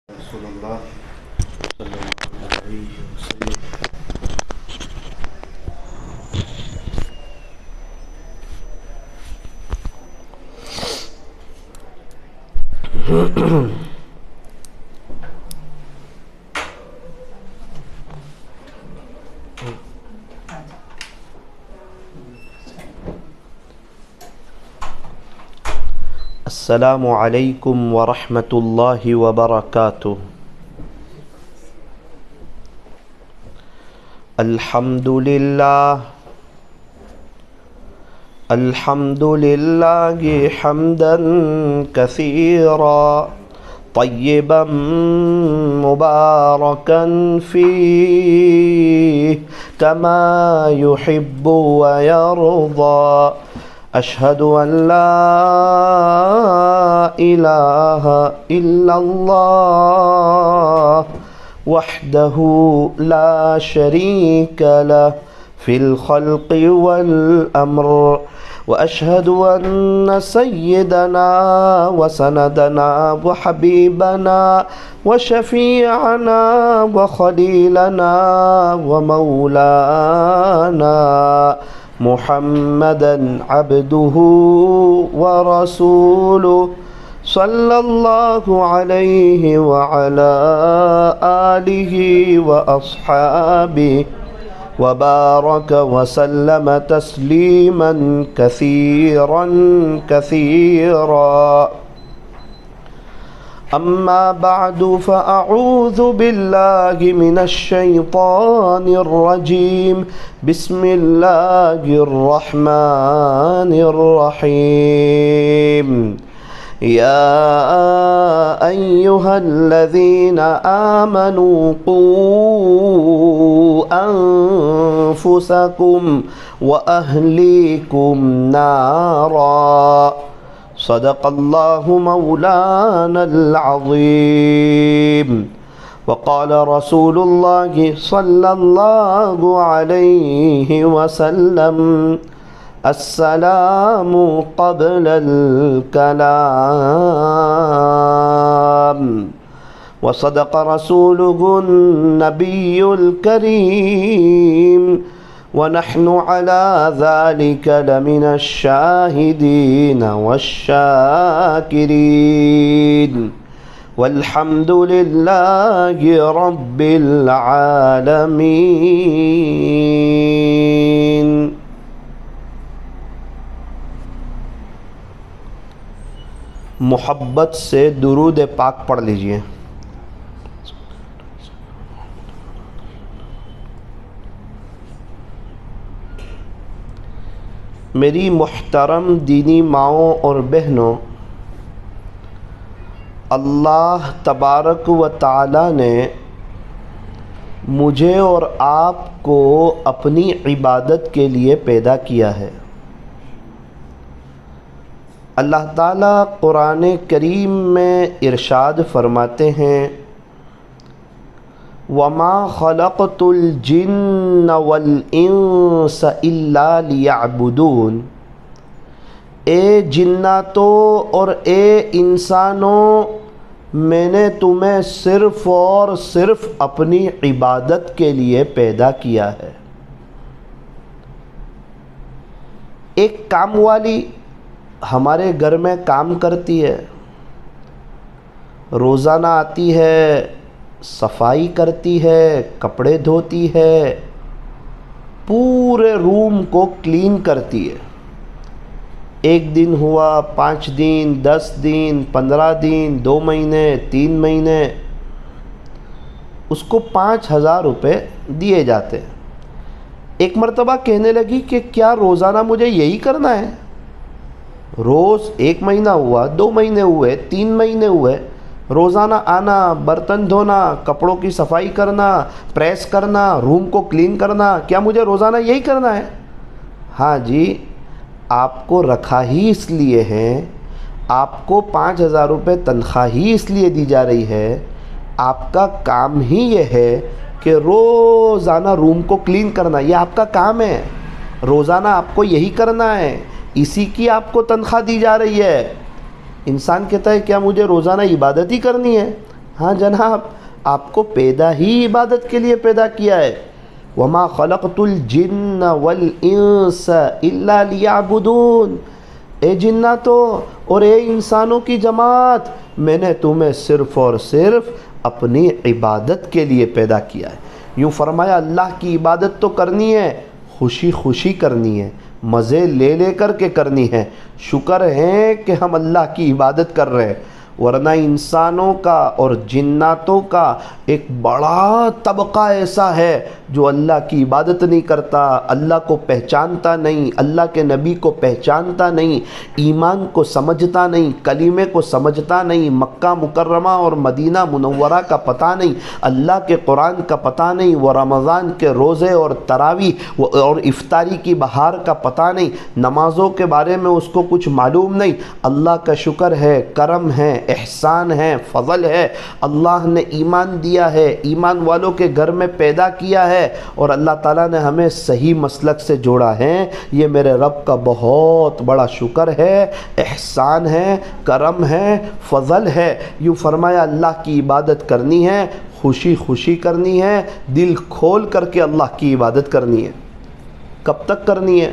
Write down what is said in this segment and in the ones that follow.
رسول اللہ صلی اللہ علیہ وسلم۔ السلام علیکم ورحمۃ اللہ وبرکاتہ۔ الحمد للہ حمدا کثیرا طیبا مبارکا فیہ کما یحب ویرضی۔ اشہد ان لا الہ الا اللہ وحدہ لا شریک لہ فی الخلق والامر، واشہد ان سیدنا وسندنا وحبیبنا وشفیعنا وخلیلنا ومولانا محمدا عبدہ ورسولہ صلی اللہ علیہ وعلا آلہ واصحابہ وبارک وسلم تسلیما کثیرا کثیرا۔ اما بعد فاعوذ باللہ من الشیطان الرجیم، بسم اللہ الرحمن الرحیم۔ یا ایہا الذین آمنوا قوا انفسکم واہلیکم نارا، صدق اللہ مولانا العظیم۔ وقال رسول اللہ صلی اللہ علیہ وسلم السلام قبل الکلام، وصدق رسولہ النبی الکریم، ونحن على ذلك لمن الشاهدين والشاكرين، والحمد لله رب العالمين۔ محبت سے درود پاک پڑھ لیجئے۔ میری محترم دینی ماؤں اور بہنوں، اللہ تبارک و تعالی نے مجھے اور آپ کو اپنی عبادت کے لیے پیدا کیا ہے۔ اللہ تعالیٰ قرآن کریم میں ارشاد فرماتے ہیں، وَمَا خَلَقْتُ الْجِنَّ وَالْإِنسَ إِلَّا لِيَعْبُدُونَ، اے جناتوں اور اے انسانوں، میں نے تمہیں صرف اور صرف اپنی عبادت کے لیے پیدا کیا ہے۔ ایک کام والی ہمارے گھر میں کام کرتی ہے، روزانہ آتی ہے، صفائی کرتی ہے، کپڑے دھوتی ہے، پورے روم کو کلین کرتی ہے۔ ایک دن ہوا، 5 دن، 10 دن، 15 دن، 2 مہینے، 3 مہینے، اس کو 5,000 روپے دیے جاتے ہیں۔ ایک مرتبہ کہنے لگی کہ کیا روزانہ مجھے یہی کرنا ہے؟ روز 1 مہینہ ہوا، 2 مہینے ہوئے، 3 مہینے ہوئے، روزانہ آنا، برتن دھونا، کپڑوں کی صفائی کرنا، پریس کرنا، روم کو کلین کرنا، کیا مجھے روزانہ یہی کرنا ہے؟ ہاں جی، آپ کو رکھا ہی اس لیے ہے، آپ کو 5,000 روپے تنخواہ ہی اس لیے دی جا رہی ہے، آپ کا کام ہی یہ ہے کہ روزانہ روم کو کلین کرنا، یہ آپ کا کام ہے، روزانہ آپ کو یہی کرنا ہے، اسی کی آپ کو تنخواہ دی جا رہی ہے۔ انسان کہتا ہے کیا مجھے روزانہ عبادت ہی کرنی ہے؟ ہاں جناب، آپ کو پیدا ہی عبادت کے لیے پیدا کیا ہے۔ وما خلقت الجن والانس الا لیعبدون، اے جناتوں اور اے انسانوں کی جماعت، میں نے تمہیں صرف اور صرف اپنی عبادت کے لیے پیدا کیا ہے۔ یوں فرمایا اللہ کی عبادت تو کرنی ہے، خوشی خوشی کرنی ہے، مزے لے لے کر کے کرنی ہے۔ شکر ہے کہ ہم اللہ کی عبادت کر رہے ہیں، ورنہ انسانوں کا اور جناتوں کا ایک بڑا طبقہ ایسا ہے جو اللہ کی عبادت نہیں کرتا، اللہ کو پہچانتا نہیں، اللہ کے نبی کو پہچانتا نہیں، ایمان کو سمجھتا نہیں، کلمے کو سمجھتا نہیں، مکہ مکرمہ اور مدینہ منورہ کا پتہ نہیں، اللہ کے قرآن کا پتہ نہیں، وہ رمضان کے روزے اور تراویح اور افطاری کی بہار کا پتہ نہیں، نمازوں کے بارے میں اس کو کچھ معلوم نہیں۔ اللہ کا شکر ہے، کرم ہے، احسان ہے، فضل ہے، اللہ نے ایمان دیا ہے، ایمان والوں کے گھر میں پیدا کیا ہے اور اللہ تعالیٰ نے ہمیں صحیح مسلک سے جوڑا ہے۔ یہ میرے رب کا بہت بڑا شکر ہے، احسان ہے، کرم ہے، فضل ہے۔ یوں فرمایا اللہ کی عبادت کرنی ہے، خوشی خوشی کرنی ہے، دل کھول کر کے اللہ کی عبادت کرنی ہے۔ کب تک کرنی ہے؟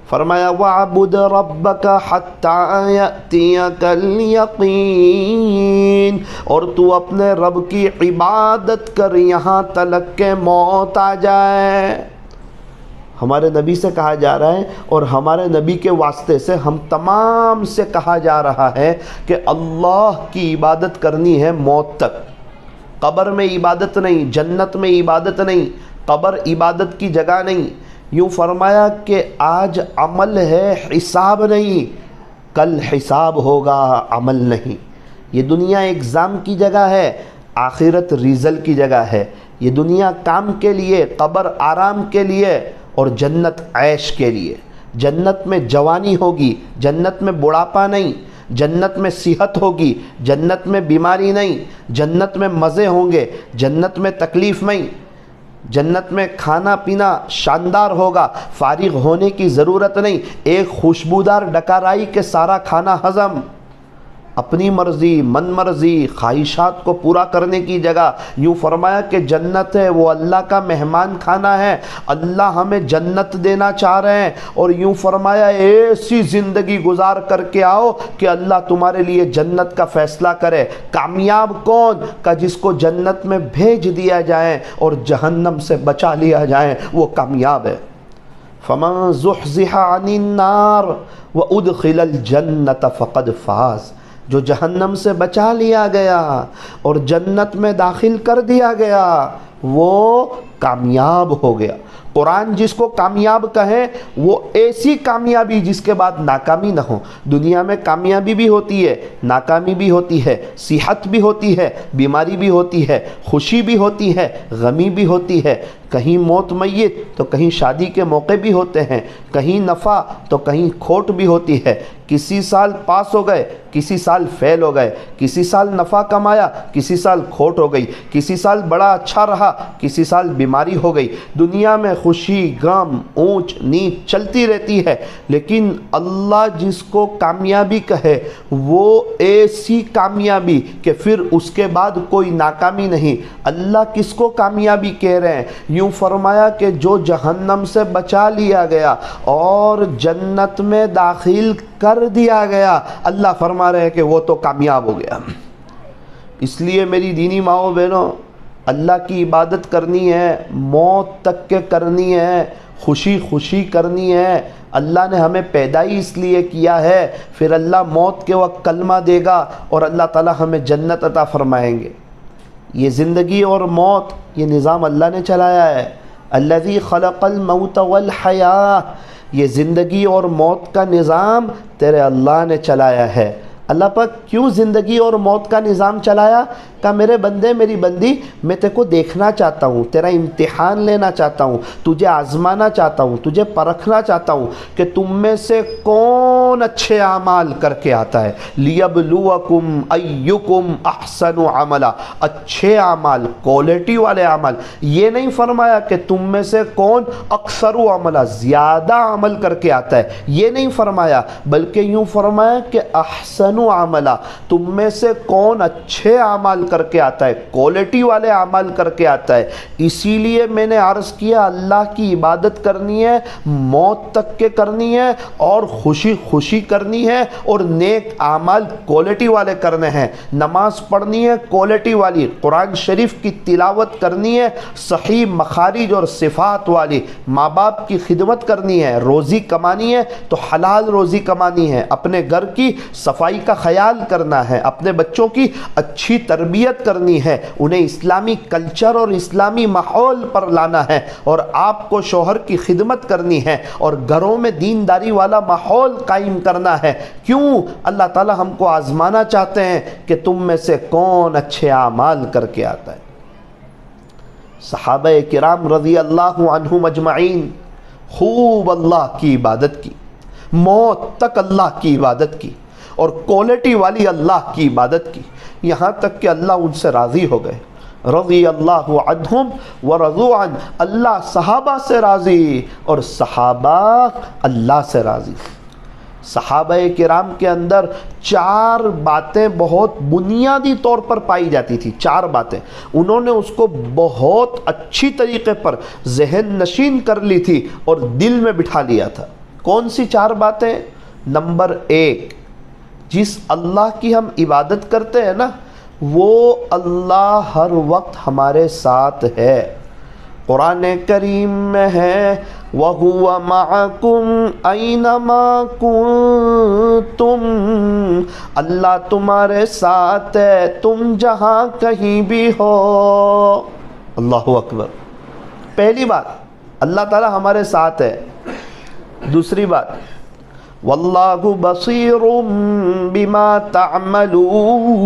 فرمایا وَاعْبُدْ رَبَّكَ حَتَّى يَأْتِيَكَ الْيَقِينُ، اور تو اپنے رب کی عبادت کر یہاں تلک کہ موت آ جائے۔ ہمارے نبی سے کہا جا رہا ہے اور ہمارے نبی کے واسطے سے ہم تمام سے کہا جا رہا ہے کہ اللہ کی عبادت کرنی ہے موت تک۔ قبر میں عبادت نہیں، جنت میں عبادت نہیں، قبر عبادت کی جگہ نہیں۔ یوں فرمایا کہ آج عمل ہے، حساب نہیں، کل حساب ہوگا، عمل نہیں۔ یہ دنیا ایگزام کی جگہ ہے، آخرت ریزلٹ کی جگہ ہے۔ یہ دنیا کام کے لیے، قبر آرام کے لیے اور جنت عیش کے لیے۔ جنت میں جوانی ہوگی، جنت میں بڑھاپا نہیں، جنت میں صحت ہوگی، جنت میں بیماری نہیں، جنت میں مزے ہوں گے، جنت میں تکلیف نہیں، جنت میں کھانا پینا شاندار ہوگا، فارغ ہونے کی ضرورت نہیں، ایک خوشبودار ڈکارائی کے سارا کھانا ہضم، اپنی مرضی، من مرضی، خواہشات کو پورا کرنے کی جگہ۔ یوں فرمایا کہ جنت ہے وہ اللہ کا مہمان کھانا ہے، اللہ ہمیں جنت دینا چاہ رہے ہیں، اور یوں فرمایا ایسی زندگی گزار کر کے آؤ کہ اللہ تمہارے لیے جنت کا فیصلہ کرے۔ کامیاب کون کا جس کو جنت میں بھیج دیا جائے اور جہنم سے بچا لیا جائے، وہ کامیاب ہے۔ فَمَن زُحْزِحَ عَنِ النَّارِ وَأُدْخِلَ الْجَنَّةَ فَقَدْ فَازَ، جو جہنم سے بچا لیا گیا اور جنت میں داخل کر دیا گیا وہ کامیاب ہو گیا۔ قرآن جس کو کامیاب کہے وہ ایسی کامیابی جس کے بعد ناکامی نہ ہو۔ دنیا میں کامیابی بھی ہوتی ہے، ناکامی بھی ہوتی ہے، صحت بھی ہوتی ہے، بیماری بھی ہوتی ہے، خوشی بھی ہوتی ہے، غمی بھی ہوتی ہے، کہیں موت میت تو کہیں شادی کے موقع بھی ہوتے ہیں، کہیں نفع تو کہیں کھوٹ بھی ہوتی ہے، کسی سال پاس ہو گئے، کسی سال فیل ہو گئے، کسی سال نفع کمایا، کسی سال کھوٹ ہو گئی، کسی سال بڑا اچھا رہا، کسی سال بیماری ہو گئی۔ دنیا میں خوشی غم اونچ نیچ چلتی رہتی ہے، لیکن اللہ جس کو کامیابی کہے وہ ایسی کامیابی کہ پھر اس کے بعد کوئی ناکامی نہیں۔ اللہ کس کو کامیابی کہہ رہے ہیں؟ یوں فرمایا کہ جو جہنم سے بچا لیا گیا اور جنت میں داخل کر دیا گیا، اللہ فرما رہے ہیں کہ وہ تو کامیاب ہو گیا۔ اس لیے میری دینی ماؤں بہنوں، اللہ کی عبادت کرنی ہے، موت تک کے کرنی ہے، خوشی خوشی کرنی ہے۔ اللہ نے ہمیں پیدا ہی اس لیے کیا ہے، پھر اللہ موت کے وقت کلمہ دے گا اور اللہ تعالی ہمیں جنت عطا فرمائیں گے۔ یہ زندگی اور موت یہ نظام اللہ نے چلایا ہے۔ الذی خلق الموت والحیاة، یہ زندگی اور موت کا نظام تیرے اللہ نے چلایا ہے۔ اللہ پاک کیوں زندگی اور موت کا نظام چلایا؟ کہ میرے بندے میری بندی، میں تے کو دیکھنا چاہتا ہوں، تیرا امتحان لینا چاہتا ہوں، تجھے آزمانا چاہتا ہوں، تجھے پرکھنا چاہتا ہوں کہ تم میں سے کون اچھے اعمال کر کے آتا ہے۔ لیبلوکم ایکم احسن عملا، اچھے اعمال، کوالٹی والے اعمال۔ یہ نہیں فرمایا کہ تم میں سے کون اکثر عملا، زیادہ عمل کر کے آتا ہے، یہ نہیں فرمایا، بلکہ یوں فرمایا کہ احسن احسن عملا, تم میں سے کون اچھے اعمال کر کے آتا ہے, کوالٹی والے اعمال کر کے آتا ہے. اسی لیے میں نے عرض کیا اللہ کی عبادت کرنی ہے, موت تک کے کرنی ہے, اور خوشی خوشی کرنی ہے, اور نیک اعمال کوالٹی والے کرنے ہیں. نماز پڑھنی ہے کوالٹی والی, قرآن شریف کی تلاوت کرنی ہے صحیح مخارج اور صفات والی, ماں باپ کی خدمت کرنی ہے, روزی کمانی ہے تو حلال روزی کمانی ہے, اپنے گھر کی صفائی کا خیال کرنا ہے, اپنے بچوں کی اچھی تربیت کرنی ہے, انہیں اسلامی کلچر اور اسلامی ماحول پر لانا ہے, اور آپ کو شوہر کی خدمت کرنی ہے, اور گھروں میں دینداری والا ماحول قائم کرنا ہے. کیوں؟ اللہ تعالی ہم کو آزمانا چاہتے ہیں کہ تم میں سے کون اچھے اعمال کر کے آتا ہے. صحابہ کرام رضی اللہ عنہم اجمعین خوب اللہ کی عبادت کی, موت تک اللہ کی عبادت کی, اور کوالٹی والی اللہ کی عبادت کی, یہاں تک کہ اللہ ان سے راضی ہو گئے. رضی اللہ عنہم ورضوا عنہ, اللہ صحابہ سے راضی اور صحابہ اللہ سے راضی. صحابہ کرام کے اندر 4 باتیں بہت بنیادی طور پر پائی جاتی تھی. 4 باتیں انہوں نے اس کو بہت اچھی طریقے پر ذہن نشین کر لی تھی اور دل میں بٹھا لیا تھا. کون سی 4 باتیں؟ نمبر 1, جس اللہ کی ہم عبادت کرتے ہیں نا, وہ اللہ ہر وقت ہمارے ساتھ ہے. قرآن کریم میں ہے وَهُوَ مَعَكُمْ أَيْنَمَا كُنْتُمْ, اللہ تمہارے ساتھ ہے تم جہاں کہیں بھی ہو. اللہ اکبر. پہلی بات اللہ تعالی ہمارے ساتھ ہے. دوسری بات واللہ بصیر بما تعملون,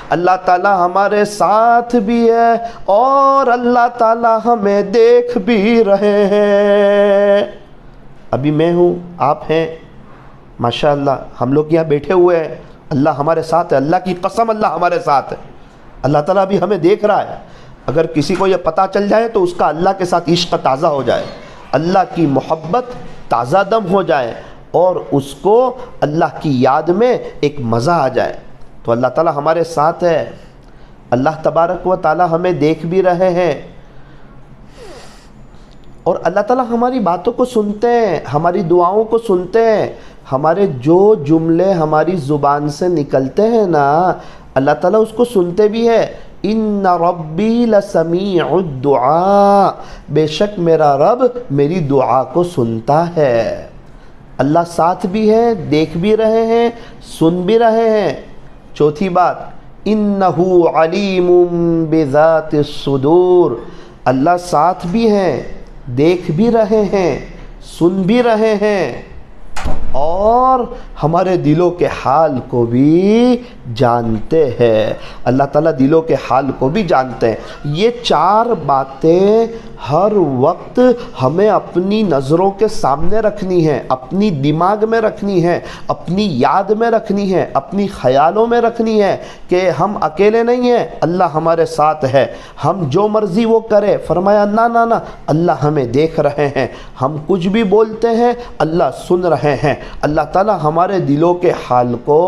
اللہ تعالی ہمارے ساتھ بھی ہے اور اللہ تعالی ہمیں دیکھ بھی رہے ہیں. ابھی میں ہوں, آپ ہیں, ماشاءاللہ ہم لوگ یہاں بیٹھے ہوئے ہیں, اللہ ہمارے ساتھ ہے. اللہ کی قسم اللہ ہمارے ساتھ ہے. اللہ تعالیٰ بھی ہمیں دیکھ رہا ہے. اگر کسی کو یہ پتہ چل جائے تو اس کا اللہ کے ساتھ عشق تازہ ہو جائے, اللہ کی محبت تازہ دم ہو جائے, اور اس کو اللہ کی یاد میں ایک مزہ آ جائے. تو اللہ تعالیٰ ہمارے ساتھ ہے. اللہ تبارک و تعالیٰ ہمیں دیکھ بھی رہے ہیں, اور اللہ تعالیٰ ہماری باتوں کو سنتے ہیں, ہماری دعاؤں کو سنتے ہیں. ہمارے جو جملے ہماری زبان سے نکلتے ہیں نا, اللہ تعالیٰ اس کو سنتے بھی ہے. ان ربی لسمیع الدعاء, بے شک میرا رب میری دعا کو سنتا ہے. اللہ ساتھ بھی ہے, دیکھ بھی رہے ہیں, سن بھی رہے ہیں. چوتھی بات انہ علیم بذات الصدور, اللہ ساتھ بھی ہیں, دیکھ بھی رہے ہیں, سن بھی رہے ہیں, اور ہمارے دلوں کے حال کو بھی جانتے ہیں. اللہ تعالیٰ دلوں کے حال کو بھی جانتے ہیں. یہ 4 باتیں ہر وقت ہمیں اپنی نظروں کے سامنے رکھنی ہے, اپنی دماغ میں رکھنی ہے, اپنی یاد میں رکھنی ہے, اپنی خیالوں میں رکھنی ہے کہ ہم اکیلے نہیں ہیں, اللہ ہمارے ساتھ ہے. ہم جو مرضی وہ کرے, فرمایا نہ نہ نہ, اللہ ہمیں دیکھ رہے ہیں. ہم کچھ بھی بولتے ہیں اللہ سن رہے ہیں. اللہ تعالیٰ ہمارے دلوں کے حال کو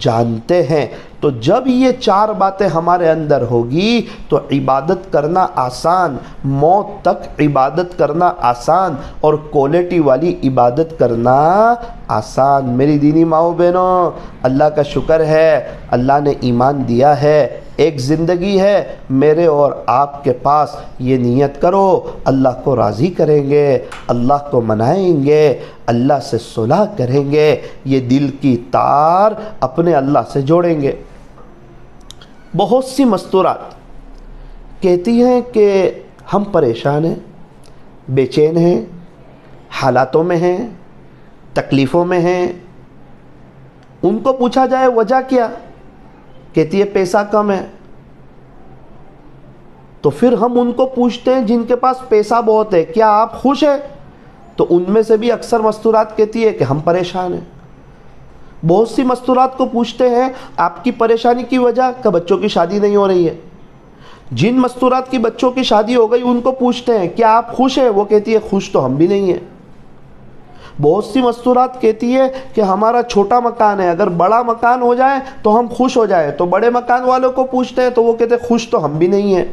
جانتے ہیں. تو جب یہ 4 باتیں ہمارے اندر ہوگی تو عبادت کرنا آسان, موت تک عبادت کرنا آسان, اور کوالٹی والی عبادت کرنا آسان. میری دینی ماؤں بہنوں, اللہ کا شکر ہے, اللہ نے ایمان دیا ہے. ایک زندگی ہے میرے اور آپ کے پاس, یہ نیت کرو اللہ کو راضی کریں گے, اللہ کو منائیں گے, اللہ سے صلح کریں گے, یہ دل کی تار اپنے اللہ سے جوڑیں گے. بہت سی مستورات کہتی ہیں کہ ہم پریشان ہیں, بے چین ہیں, حالاتوں میں ہیں, تکلیفوں میں ہیں. ان کو پوچھا جائے وجہ کیا, کہتی ہے پیسہ کم ہے. تو پھر ہم ان کو پوچھتے ہیں جن کے پاس پیسہ بہت ہے, کیا آپ خوش ہیں؟ تو ان میں سے بھی اکثر مستورات کہتی ہے کہ ہم پریشان ہیں. بہت سی مستورات کو پوچھتے ہیں آپ کی پریشانی کی وجہ, کہ بچوں کی شادی نہیں ہو رہی ہے. جن مستورات کی بچوں کی شادی ہو گئی ان کو پوچھتے ہیں کیا آپ خوش ہیں, وہ کہتی ہے خوش تو ہم بھی نہیں ہیں. بہت سی مستورات کہتی ہے کہ ہمارا چھوٹا مکان ہے، اگر بڑا مکان ہو جائے تو ہم خوش ہو جائیں، تو بڑے مکان والوں کو پوچھتے ہیں تو وہ کہتے ہیں خوش تو ہم بھی نہیں ہیں۔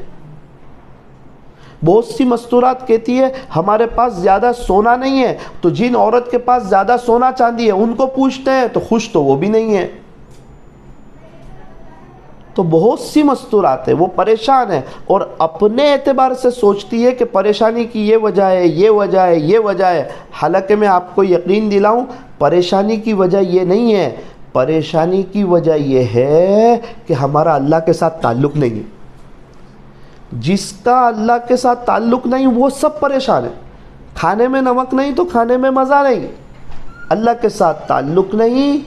بہت سی مستورات کہتی ہے ہمارے پاس زیادہ سونا نہیں ہے، تو جن عورت کے پاس زیادہ سونا چاندی ہے ان کو پوچھتے ہیں تو خوش تو وہ بھی نہیں ہے۔ تو بہت سی مستورات ہیں، وہ پریشان ہے اور اپنے اعتبار سے سوچتی ہے کہ پریشانی کی یہ وجہ ہے، یہ وجہ ہے، یہ وجہ ہے۔ حالانکہ میں آپ کو یقین دلاؤں، پریشانی کی وجہ یہ نہیں ہے، پریشانی کی وجہ یہ ہے کہ ہمارا اللہ کے ساتھ تعلق نہیں ہے۔ جس کا اللہ کے ساتھ تعلق نہیں وہ سب پریشان ہے۔ کھانے میں نمک نہیں تو کھانے میں مزہ نہیں، اللہ کے ساتھ تعلق نہیں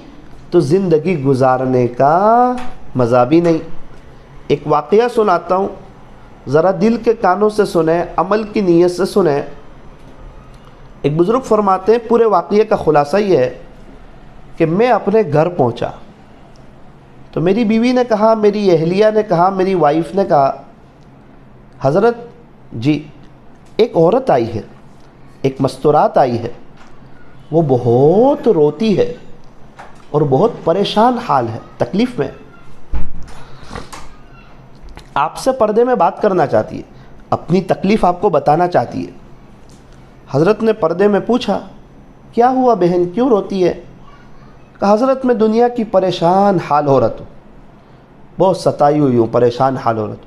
تو زندگی گزارنے کا مزہ بھی نہیں۔ ایک واقعہ سناتا ہوں، ذرا دل کے کانوں سے سنیں، عمل کی نیت سے سنیں۔ ایک بزرگ فرماتے ہیں پورے واقعے کا خلاصہ یہ ہے کہ میں اپنے گھر پہنچا تو میری بیوی نے کہا، میری اہلیہ نے کہا، میری وائف نے کہا، حضرت جی ایک عورت آئی ہے، ایک مستورات آئی ہے، وہ بہت روتی ہے اور بہت پریشان حال ہے، تکلیف میں، آپ سے پردے میں بات کرنا چاہتی ہے، اپنی تکلیف آپ کو بتانا چاہتی ہے۔ حضرت نے پردے میں پوچھا کیا ہوا بہن، کیوں روتی ہے؟ کہا حضرت میں دنیا کی پریشان حال عورت ہوں، بہت ستائی ہوئی ہوں، پریشان حال عورت ہوں۔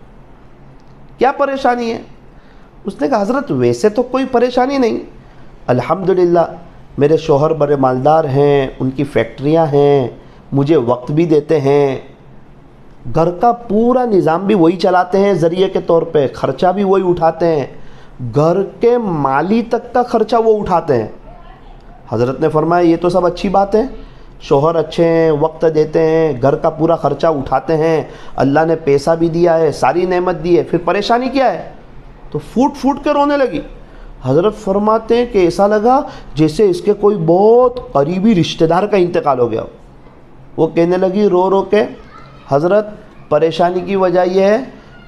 کیا پریشانی ہے؟ اس نے کہا حضرت ویسے تو کوئی پریشانی نہیں، الحمدللہ میرے شوہر بڑے مالدار ہیں، ان کی فیکٹریاں ہیں، مجھے وقت بھی دیتے ہیں، گھر کا پورا نظام بھی وہی چلاتے ہیں، ذریعے کے طور پہ خرچہ بھی وہی اٹھاتے ہیں، گھر کے مالی تک کا خرچہ وہ اٹھاتے ہیں۔ حضرت نے فرمایا یہ تو سب اچھی بات ہے، شوہر اچھے ہیں، وقت دیتے ہیں، گھر کا پورا خرچہ اٹھاتے ہیں، اللہ نے پیسہ بھی دیا ہے، ساری نعمت دی ہے، پھر پریشانی کیا ہے؟ تو پھوٹ پھوٹ کے رونے لگی۔ حضرت فرماتے ہیں کہ ایسا لگا جیسے اس کے کوئی بہت قریبی رشتہ دار کا انتقال ہو گیا۔ وہ کہنے لگی رو رو کے، حضرت پریشانی کی وجہ یہ ہے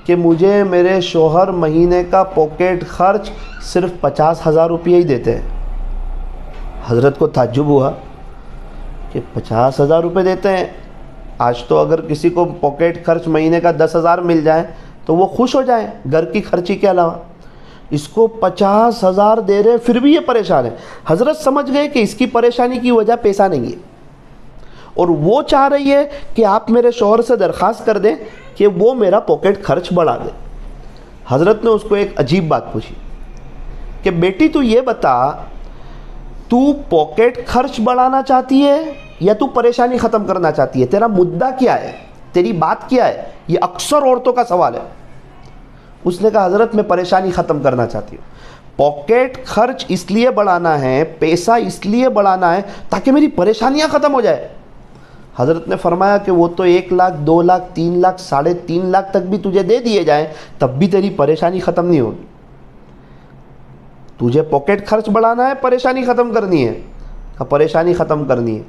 کہ مجھے میرے شوہر مہینے کا پاکٹ خرچ صرف 50,000 روپیہ ہی دیتے ہیں۔ حضرت کو تعجب ہوا کہ 50,000 روپے دیتے ہیں، آج تو اگر کسی کو پاکٹ خرچ مہینے کا 10,000 مل جائے تو وہ خوش ہو جائیں گھر کی خرچی کے علاوہ، اس کو 50,000 دے رہے پھر بھی یہ پریشان ہے۔ حضرت سمجھ گئے کہ اس کی پریشانی کی وجہ پیسہ نہیں ہے، اور وہ چاہ رہی ہے کہ آپ میرے شوہر سے درخواست کر دیں کہ وہ میرا پاکٹ خرچ بڑھا دے۔ حضرت نے اس کو ایک عجیب بات پوچھی کہ بیٹی تو یہ بتا، تو پاکٹ خرچ بڑھانا چاہتی ہے یا تو پریشانی ختم کرنا چاہتی ہے؟ تیرا مدعا کیا ہے، تیری بات کیا ہے؟ یہ اکثر عورتوں کا سوال ہے۔ اس نے کہا حضرت میں پریشانی ختم کرنا چاہتی ہوں، پاکٹ خرچ اس لیے بڑھانا ہے، پیسہ اس لیے بڑھانا ہے تاکہ میری پریشانیاں ختم ہو جائے۔ حضرت نے فرمایا کہ وہ تو 1 لاکھ 2 لاکھ 3 لاکھ 3.5 لاکھ تک بھی تجھے دے دیے جائیں تب بھی تیری پریشانی ختم نہیں ہوگی۔ تجھے پاکٹ خرچ بڑھانا ہے، پریشانی ختم کرنی ہے؟ کہ پریشانی ختم کرنی ہے۔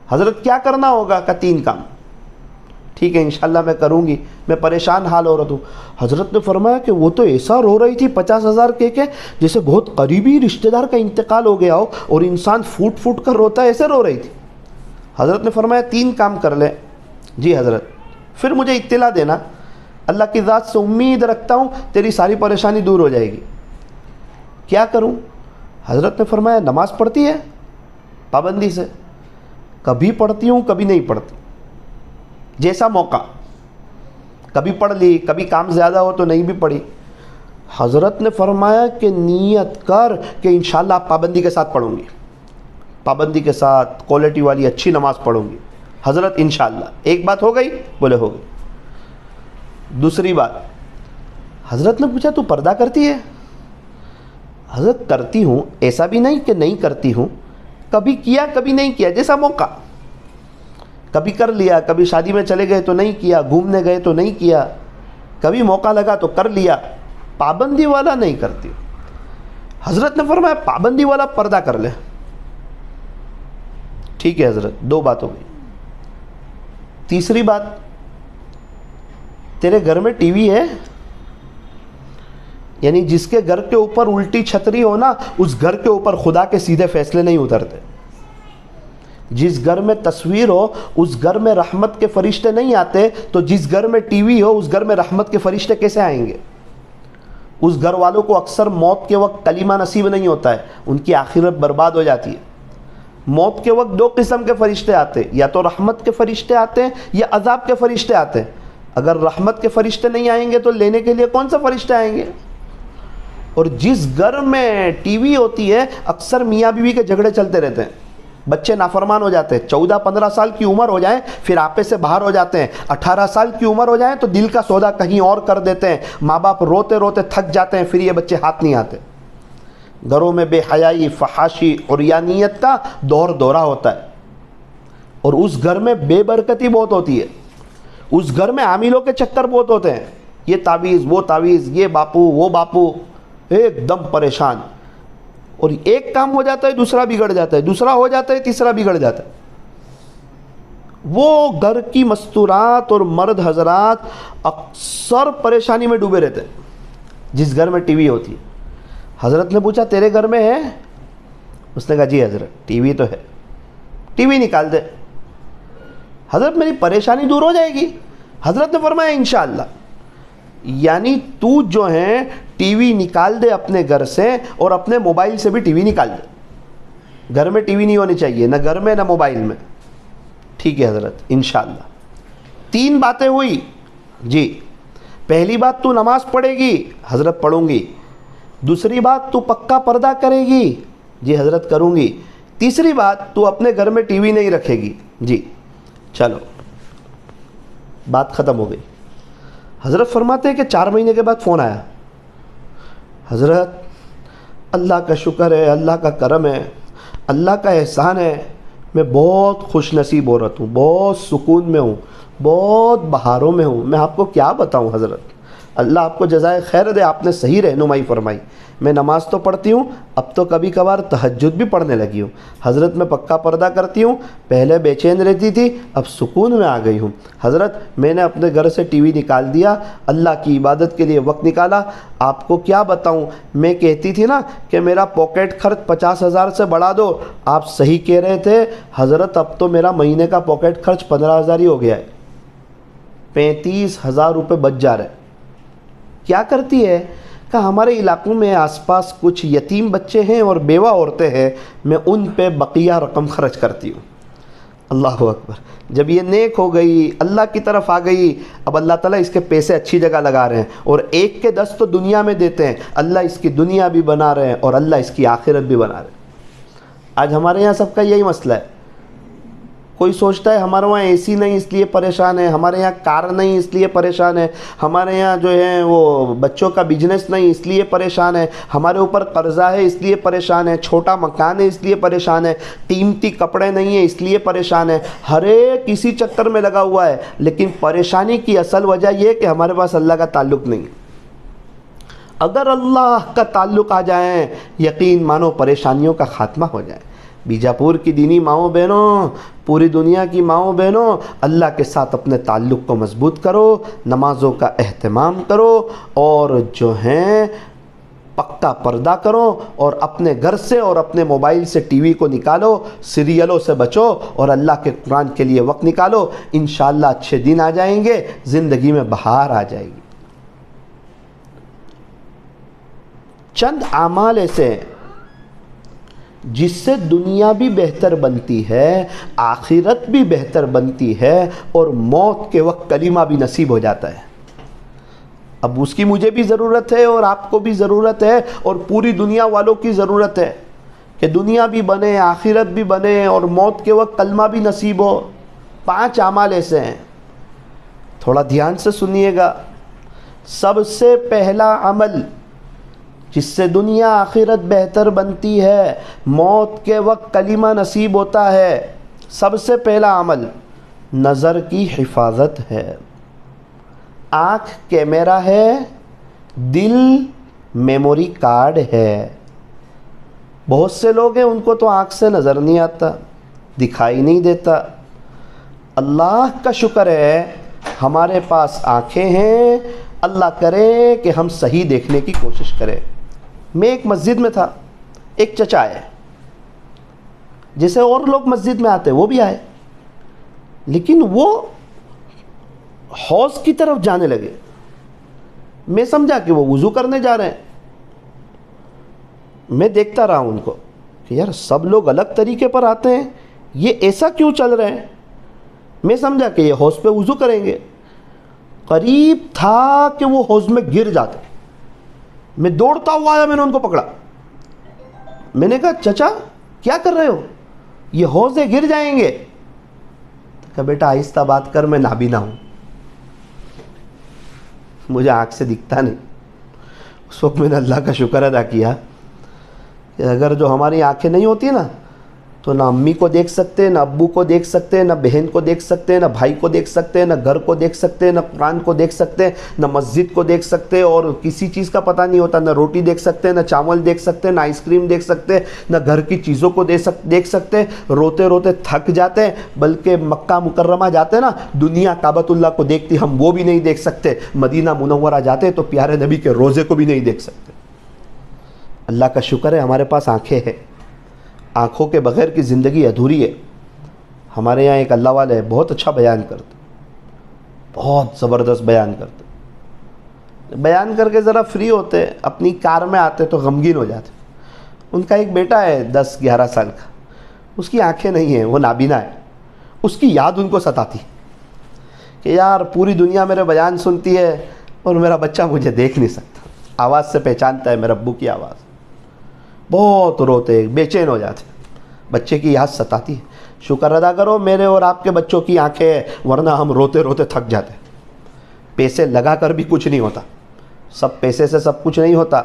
حضرت کیا کرنا ہوگا؟ کہ 3 کام۔ ٹھیک ہے انشاءاللہ میں کروں گی، میں پریشان حال عورت ہوں۔ حضرت نے فرمایا کہ وہ تو ایسا رو رہی تھی 50,000 کے جیسے بہت قریبی رشتہ دار کا انتقال ہو گیا ہو اور انسان پھوٹ پھوٹ کر روتا ہے، ایسے رو رہی تھی۔ حضرت نے فرمایا 3 کام کر لے۔ جی حضرت، پھر مجھے اطلاع دینا، اللہ کی ذات سے امید رکھتا ہوں تیری ساری پریشانی دور ہو جائے گی۔ کیا کروں؟ حضرت نے فرمایا نماز پڑھتی ہے پابندی سے؟ کبھی پڑھتی ہوں کبھی نہیں پڑھتی، جیسا موقع، کبھی پڑھ لی، کبھی کام زیادہ ہو تو نہیں بھی پڑھی۔ حضرت نے فرمایا کہ نیت کر کہ انشاءاللہ آپ پابندی کے ساتھ پڑھوں گی، پابندی کے ساتھ کوالٹی والی اچھی نماز پڑھوں گی۔ حضرت انشاءاللہ۔ ایک بات ہو گئی؟ بولے ہو گئی۔ دوسری بات، حضرت نے پوچھا تو پردہ کرتی ہے؟ حضرت کرتی ہوں، ایسا بھی نہیں کہ نہیں کرتی ہوں، کبھی کیا کبھی نہیں کیا، جیسا موقع، کبھی کر لیا، کبھی شادی میں چلے گئے تو نہیں کیا، گھومنے گئے تو نہیں کیا، کبھی موقع لگا تو کر لیا، پابندی والا نہیں کرتی۔ حضرت نے فرمایا پابندی والا پردہ کر لے۔ ٹھیک ہے حضرت، 2 بات ہو گئی۔ تیسری بات، تیرے گھر میں ٹی وی ہے؟ یعنی جس کے گھر کے اوپر الٹی چھتری ہو نا، اس گھر کے اوپر خدا کے سیدھے فیصلے نہیں اترتے۔ جس گھر میں تصویر ہو اس گھر میں رحمت کے فرشتے نہیں آتے، تو جس گھر میں ٹی وی ہو اس گھر میں رحمت کے فرشتے کیسے آئیں گے؟ اس گھر والوں کو اکثر موت کے وقت کلمہ نصیب نہیں ہوتا ہے، ان کی آخرت برباد ہو جاتی ہے۔ موت کے وقت دو قسم کے فرشتے آتے ہیں، یا تو رحمت کے فرشتے آتے ہیں یا عذاب کے فرشتے آتے ہیں۔ اگر رحمت کے فرشتے نہیں آئیں گے تو لینے کے لیے کون سے فرشتے آئیں گے؟ اور جس گھر میں ٹی وی ہوتی ہے اکثر میاں بیوی کے جھگڑے چلتے رہتے ہیں، بچے نافرمان ہو جاتے ہیں، 14-15 سال کی عمر ہو جائیں پھر آپے سے باہر ہو جاتے ہیں، 18 سال کی عمر ہو جائیں تو دل کا سودا کہیں اور کر دیتے ہیں، ماں باپ روتے روتے تھک جاتے ہیں، پھر یہ بچے ہاتھ نہیں آتے۔ گھروں میں بے حیائی، فحاشی، عریانیت کا دورہ ہوتا ہے، اور اس گھر میں بے برکتی بہت ہوتی ہے۔ اس گھر میں عاملوں کے چکر بہت ہوتے ہیں، یہ تعویذ وہ تعویذ، یہ باپو وہ باپو، ایک دم پریشان۔ اور ایک کام ہو جاتا ہے دوسرا بگڑ جاتا ہے، دوسرا ہو جاتا ہے تیسرا بگڑ جاتا ہے۔ وہ گھر کی مستورات اور مرد حضرات اکثر پریشانی میں ڈوبے رہتے ہیں جس گھر میں ٹی وی ہوتی ہے۔ حضرت نے پوچھا تیرے گھر میں ہے؟ اس نے کہا جی حضرت ٹی وی تو ہے۔ ٹی وی نکال دے۔ حضرت میری پریشانی دور ہو جائے گی؟ حضرت نے فرمایا انشاءاللہ۔ یعنی تو جو ہے ٹی وی نکال دے اپنے گھر سے، اور اپنے موبائل سے بھی ٹی وی نکال دے۔ گھر میں ٹی وی نہیں ہونی چاہیے، نہ گھر میں نہ موبائل میں۔ ٹھیک ہے حضرت انشاءاللہ۔ 3 باتیں ہوئی جی۔ پہلی بات تو نماز پڑھے گی؟ حضرت پڑھوں گی۔ دوسری بات تو پکا پردہ کرے گی؟ جی حضرت کروں گی۔ تیسری بات تو اپنے گھر میں ٹی وی نہیں رکھے گی؟ جی۔ چلو بات ختم ہو گئی۔ حضرت فرماتے ہیں کہ 4 مہینے کے بعد فون آیا۔ حضرت اللہ کا شکر ہے، اللہ کا کرم ہے، اللہ کا احسان ہے، میں بہت خوش نصیب عورت ہوں، بہت سکون میں ہوں، بہت بہاروں میں ہوں۔ میں آپ کو کیا بتاؤں حضرت، اللہ آپ کو جزائے خیر دے، آپ نے صحیح رہنمائی فرمائی۔ میں نماز تو پڑھتی ہوں، اب تو کبھی کبھار تہجد بھی پڑھنے لگی ہوں۔ حضرت میں پکا پردہ کرتی ہوں، پہلے بے چین رہتی تھی، اب سکون میں آ گئی ہوں۔ حضرت میں نے اپنے گھر سے ٹی وی نکال دیا، اللہ کی عبادت کے لیے وقت نکالا۔ آپ کو کیا بتاؤں، میں کہتی تھی نا کہ میرا پاکٹ خرچ 50,000 سے بڑھا دو، آپ صحیح کہہ رہے تھے حضرت، اب تو میرا مہینے کا پاکٹ خرچ 15,000 ہی ہو گیا ہے، 35,000 روپے بچ جا رہے۔ کیا کرتی ہے کہ ہمارے علاقوں میں آس پاس کچھ یتیم بچے ہیں اور بیوہ عورتیں ہیں، میں ان پہ بقیہ رقم خرچ کرتی ہوں۔ اللہ اکبر۔ جب یہ نیک ہو گئی، اللہ کی طرف آ گئی، اب اللہ تعالیٰ اس کے پیسے اچھی جگہ لگا رہے ہیں، اور 1 کے 10 تو دنیا میں دیتے ہیں، اللہ اس کی دنیا بھی بنا رہے ہیں اور اللہ اس کی آخرت بھی بنا رہے ہیں۔ آج ہمارے یہاں سب کا یہی مسئلہ ہے۔ کوئی سوچتا ہے ہمارے وہاں اے سی نہیں اس لیے پریشان ہے، ہمارے یہاں کار نہیں اس لیے پریشان ہے، ہمارے یہاں جو ہے وہ بچوں کا بزنس نہیں اس لیے پریشان ہے، ہمارے اوپر قرضہ ہے اس لیے پریشان ہے، چھوٹا مکان ہے اس لیے پریشان ہے، قیمتی کپڑے نہیں ہیں اس لیے پریشان ہے۔ ہر ایک اسی چکر میں لگا ہوا ہے، لیکن پریشانی کی اصل وجہ یہ ہے کہ ہمارے پاس اللہ کا تعلق نہیں ہے۔ اگر اللہ کا تعلق آ جائیں، یقین مانو پریشانیوں کا خاتمہ ہو جائے۔ بیجاپور کی دینی ماؤں بہنوں، پوری دنیا کی ماؤں بہنوں، اللہ کے ساتھ اپنے تعلق کو مضبوط کرو، نمازوں کا اہتمام کرو، اور جو ہیں پکا پردہ کرو، اور اپنے گھر سے اور اپنے موبائل سے ٹی وی کو نکالو، سیریلوں سے بچو، اور اللہ کے قرآن کے لیے وقت نکالو۔ انشاءاللہ اچھے دن آ جائیں گے، زندگی میں بہار آ جائے گی۔ چند اعمال ایسے ہیں جس سے دنیا بھی بہتر بنتی ہے، آخرت بھی بہتر بنتی ہے، اور موت کے وقت کلمہ بھی نصیب ہو جاتا ہے۔ اب اس کی مجھے بھی ضرورت ہے اور آپ کو بھی ضرورت ہے، اور پوری دنیا والوں کی ضرورت ہے کہ دنیا بھی بنے، آخرت بھی بنے، اور موت کے وقت کلمہ بھی نصیب ہو۔ 5 اعمال ایسے ہیں، تھوڑا دھیان سے سنیے گا۔ سب سے پہلا عمل جس سے دنیا آخرت بہتر بنتی ہے، موت کے وقت کلمہ نصیب ہوتا ہے، سب سے پہلا عمل نظر کی حفاظت ہے۔ آنکھ کیمرہ ہے، دل میموری کارڈ ہے۔ بہت سے لوگ ہیں ان کو تو آنکھ سے نظر نہیں آتا، دکھائی نہیں دیتا۔ اللہ کا شکر ہے ہمارے پاس آنکھیں ہیں، اللہ کرے کہ ہم صحیح دیکھنے کی کوشش کریں۔ میں ایک مسجد میں تھا، ایک چچا آئے، جیسے اور لوگ مسجد میں آتے وہ بھی آئے، لیکن وہ حوض کی طرف جانے لگے۔ میں سمجھا کہ وہ وضو کرنے جا رہے ہیں۔ میں دیکھتا رہا ان کو کہ یار سب لوگ الگ طریقے پر آتے ہیں، یہ ایسا کیوں چل رہے ہیں؟ میں سمجھا کہ یہ حوض پہ وضو کریں گے۔ قریب تھا کہ وہ حوض میں گر جاتے۔ میں دوڑتا ہوا آیا، میں نے ان کو پکڑا۔ میں نے کہا چچا کیا کر رہے ہو؟ یہ حوض ہے، گر جائیں گے۔ کہا بیٹا آہستہ بات کر، میں نابینا ہوں، مجھے آنکھ سے دکھتا نہیں۔ اس وقت میں نے اللہ کا شکر ادا کیا کہ اگر جو ہماری آنکھیں نہیں ہوتی نا تو نہ امی کو دیکھ سکتے، نہ ابو کو دیکھ سکتے، نہ بہن کو دیکھ سکتے، نہ بھائی کو دیکھ سکتے، نہ گھر کو دیکھ سکتے، نہ قرآن کو دیکھ سکتے، نہ مسجد کو دیکھ سکتے، اور کسی چیز کا پتہ نہیں ہوتا، نہ روٹی دیکھ سکتے، نہ چاول دیکھ سکتے، نہ آئس کریم دیکھ سکتے، نہ گھر کی چیزوں کو دیکھ سکتے۔ روتے روتے تھک جاتے، بلکہ مکہ مکرمہ جاتے نا، دنیا کعبۃ اللہ کو دیکھتی، ہم وہ بھی نہیں دیکھ سکتے۔ مدینہ منورہ جاتے تو پیارے نبی کے روزے کو بھی نہیں دیکھ سکتے۔ اللہ کا شکر ہے ہمارے پاس آنکھیں ہیں۔ آنکھوں کے بغیر کی زندگی ادھوری ہے۔ ہمارے یہاں ایک اللہ والے بہت اچھا بیان کرتے، بہت زبردست بیان کرتے۔ بیان کر کے ذرا فری ہوتے، اپنی کار میں آتے تو غمگین ہو جاتے۔ ان کا ایک بیٹا ہے 10-11 سال کا، اس کی آنکھیں نہیں ہیں، وہ نابینا ہے۔ اس کی یاد ان کو ستاتی کہ یار پوری دنیا میرے بیان سنتی ہے اور میرا بچہ مجھے دیکھ نہیں سکتا، آواز سے پہچانتا ہے میرے ابو کی آواز۔ بہت روتے، بے چین ہو جاتے، بچے کی یاد ستاتی ہے۔ شکر ادا کرو میرے اور آپ کے بچوں کی آنکھیں ہیں، ورنہ ہم روتے روتے تھک جاتے۔ پیسے لگا کر بھی کچھ نہیں ہوتا، سب پیسے سے سب کچھ نہیں ہوتا۔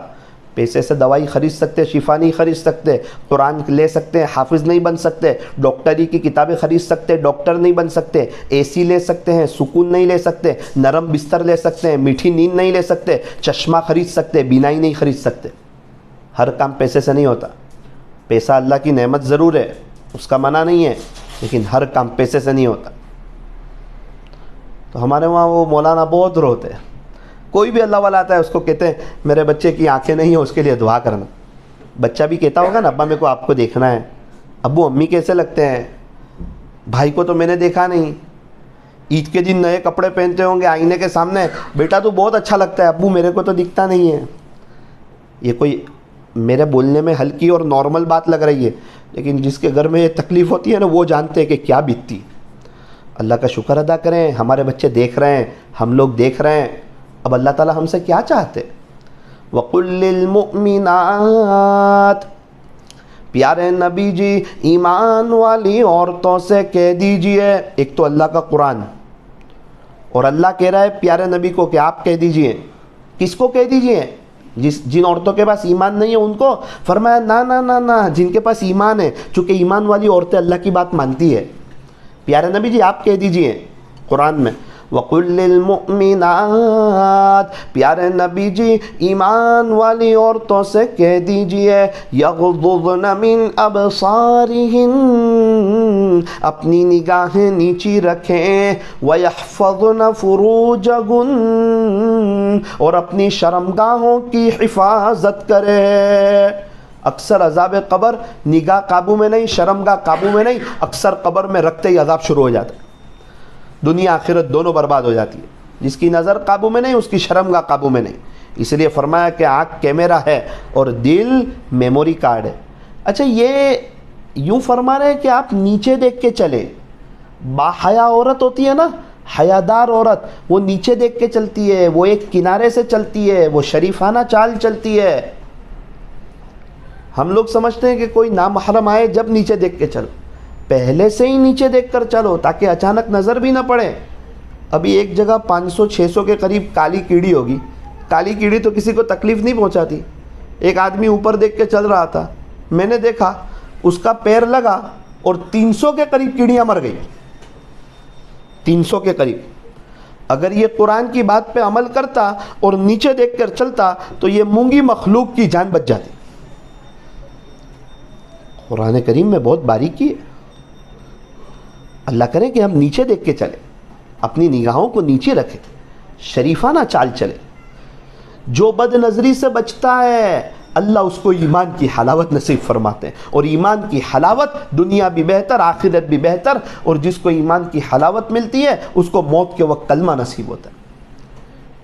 پیسے سے دوائی خرید سکتے، شفا نہیں خرید سکتے، قرآن لے سکتے، حافظ نہیں بن سکتے، ڈاکٹری کی کتابیں خرید سکتے، ڈاکٹر نہیں بن سکتے، اے سی لے سکتے ہیں، سکون نہیں لے سکتے، نرم بستر لے سکتے ہیں، میٹھی نیند نہیں لے سکتے، چشمہ خرید سکتے، بینائی نہیں خرید سکتے۔ ہر کام پیسے سے نہیں ہوتا۔ پیسہ اللہ کی نعمت ضرور ہے، اس کا منع نہیں ہے، لیکن ہر کام پیسے سے نہیں ہوتا۔ تو ہمارے وہاں وہ مولانا بہت روتے ہیں۔ کوئی بھی اللہ والا آتا ہے اس کو کہتے ہیں میرے بچے کی آنکھیں نہیں ہیں، اس کے لیے دعا کرنا۔ بچہ بھی کہتا ہوگا نا ابا میرے کو آپ کو دیکھنا ہے، ابو امی کیسے لگتے ہیں، بھائی کو تو میں نے دیکھا نہیں، عید کے دن نئے کپڑے پہنتے ہوں گے آئینے کے سامنے، بیٹا تو بہت اچھا لگتا ہے، ابو میرے کو تو دکھتا نہیں ہے۔ یہ کوئی میرے بولنے میں ہلکی اور نارمل بات لگ رہی ہے، لیکن جس کے گھر میں یہ تکلیف ہوتی ہے نا وہ جانتے ہیں کہ کیا بیتتی۔ اللہ کا شکر ادا کریں، ہمارے بچے دیکھ رہے ہیں، ہم لوگ دیکھ رہے ہیں۔ اب اللہ تعالیٰ ہم سے کیا چاہتے؟ وَقُلْ لِلْمُؤْمِنَاتِ، پیارے نبی جی ایمان والی عورتوں سے کہہ دیجئے۔ ایک تو اللہ کا قرآن، اور اللہ کہہ رہا ہے پیارے نبی کو کہ آپ کہہ دیجئے۔ کس کو کہہ دیجئے؟ جن عورتوں کے پاس ایمان نہیں ہے ان کو فرمایا نا نا نا نا، جن کے پاس ایمان ہے، چونکہ ایمان والی عورتیں اللہ کی بات مانتی ہے۔ پیارے نبی جی آپ کہہ دیجئے قرآن میں وَقُلْ لِلْمُؤْمِنَاتِ، پیارے نبی جی ایمان والی عورتوں سے کہہ دیجئے یغضضن من ابصارہن، اپنی نگاہیں نیچی رکھیں، وَيَحْفَظْنَ فُرُوجَهُنَّ، اور اپنی شرمگاہوں کی حفاظت کرے۔ اکثر عذاب قبر نگاہ قابو میں نہیں، شرمگاہ قابو میں نہیں، اکثر قبر میں رکھتے ہی عذاب شروع ہو جاتا ہے، دنیا آخرت دونوں برباد ہو جاتی ہے۔ جس کی نظر قابو میں نہیں اس کی شرمگاہ قابو میں نہیں، اس لیے فرمایا کہ آنکھ کیمرہ ہے اور دل میموری کارڈ ہے۔ اچھا یہ یوں فرما رہے ہیں کہ آپ نیچے دیکھ کے چلیں۔ باحیا عورت ہوتی ہے نا، حیادار عورت، وہ نیچے دیکھ کے چلتی ہے، وہ ایک کنارے سے چلتی ہے، وہ شریفانہ چال چلتی ہے۔ ہم لوگ سمجھتے ہیں کہ کوئی نامحرم آئے جب نیچے دیکھ کے چلو، پہلے سے ہی نیچے دیکھ کر چلو تاکہ اچانک نظر بھی نہ پڑے۔ ابھی ایک جگہ 500-600 کے قریب کالی کیڑی ہوگی، کالی کیڑی تو کسی کو تکلیف نہیں پہنچاتی۔ ایک آدمی اوپر دیکھ کے چل رہا تھا، میں نے دیکھا اس کا پیر لگا اور 300 کے قریب کیڑیاں مر گئی، 300 کے قریب۔ اگر یہ قرآن کی بات پہ عمل کرتا اور نیچے دیکھ کر چلتا تو یہ مونگی مخلوق کی جان بچ جاتی۔ قرآن کریم میں بہت باریکی ہے۔ اللہ کرے کہ ہم نیچے دیکھ کے چلیں۔ اپنی نگاہوں کو نیچے رکھے، شریفانہ چال چلے۔ جو بد نظری سے بچتا ہے اللہ اس کو ایمان کی حلاوت نصیب فرماتے ہیں، اور ایمان کی حلاوت دنیا بھی بہتر آخرت بھی بہتر، اور جس کو ایمان کی حلاوت ملتی ہے اس کو موت کے وقت کلمہ نصیب ہوتا ہے۔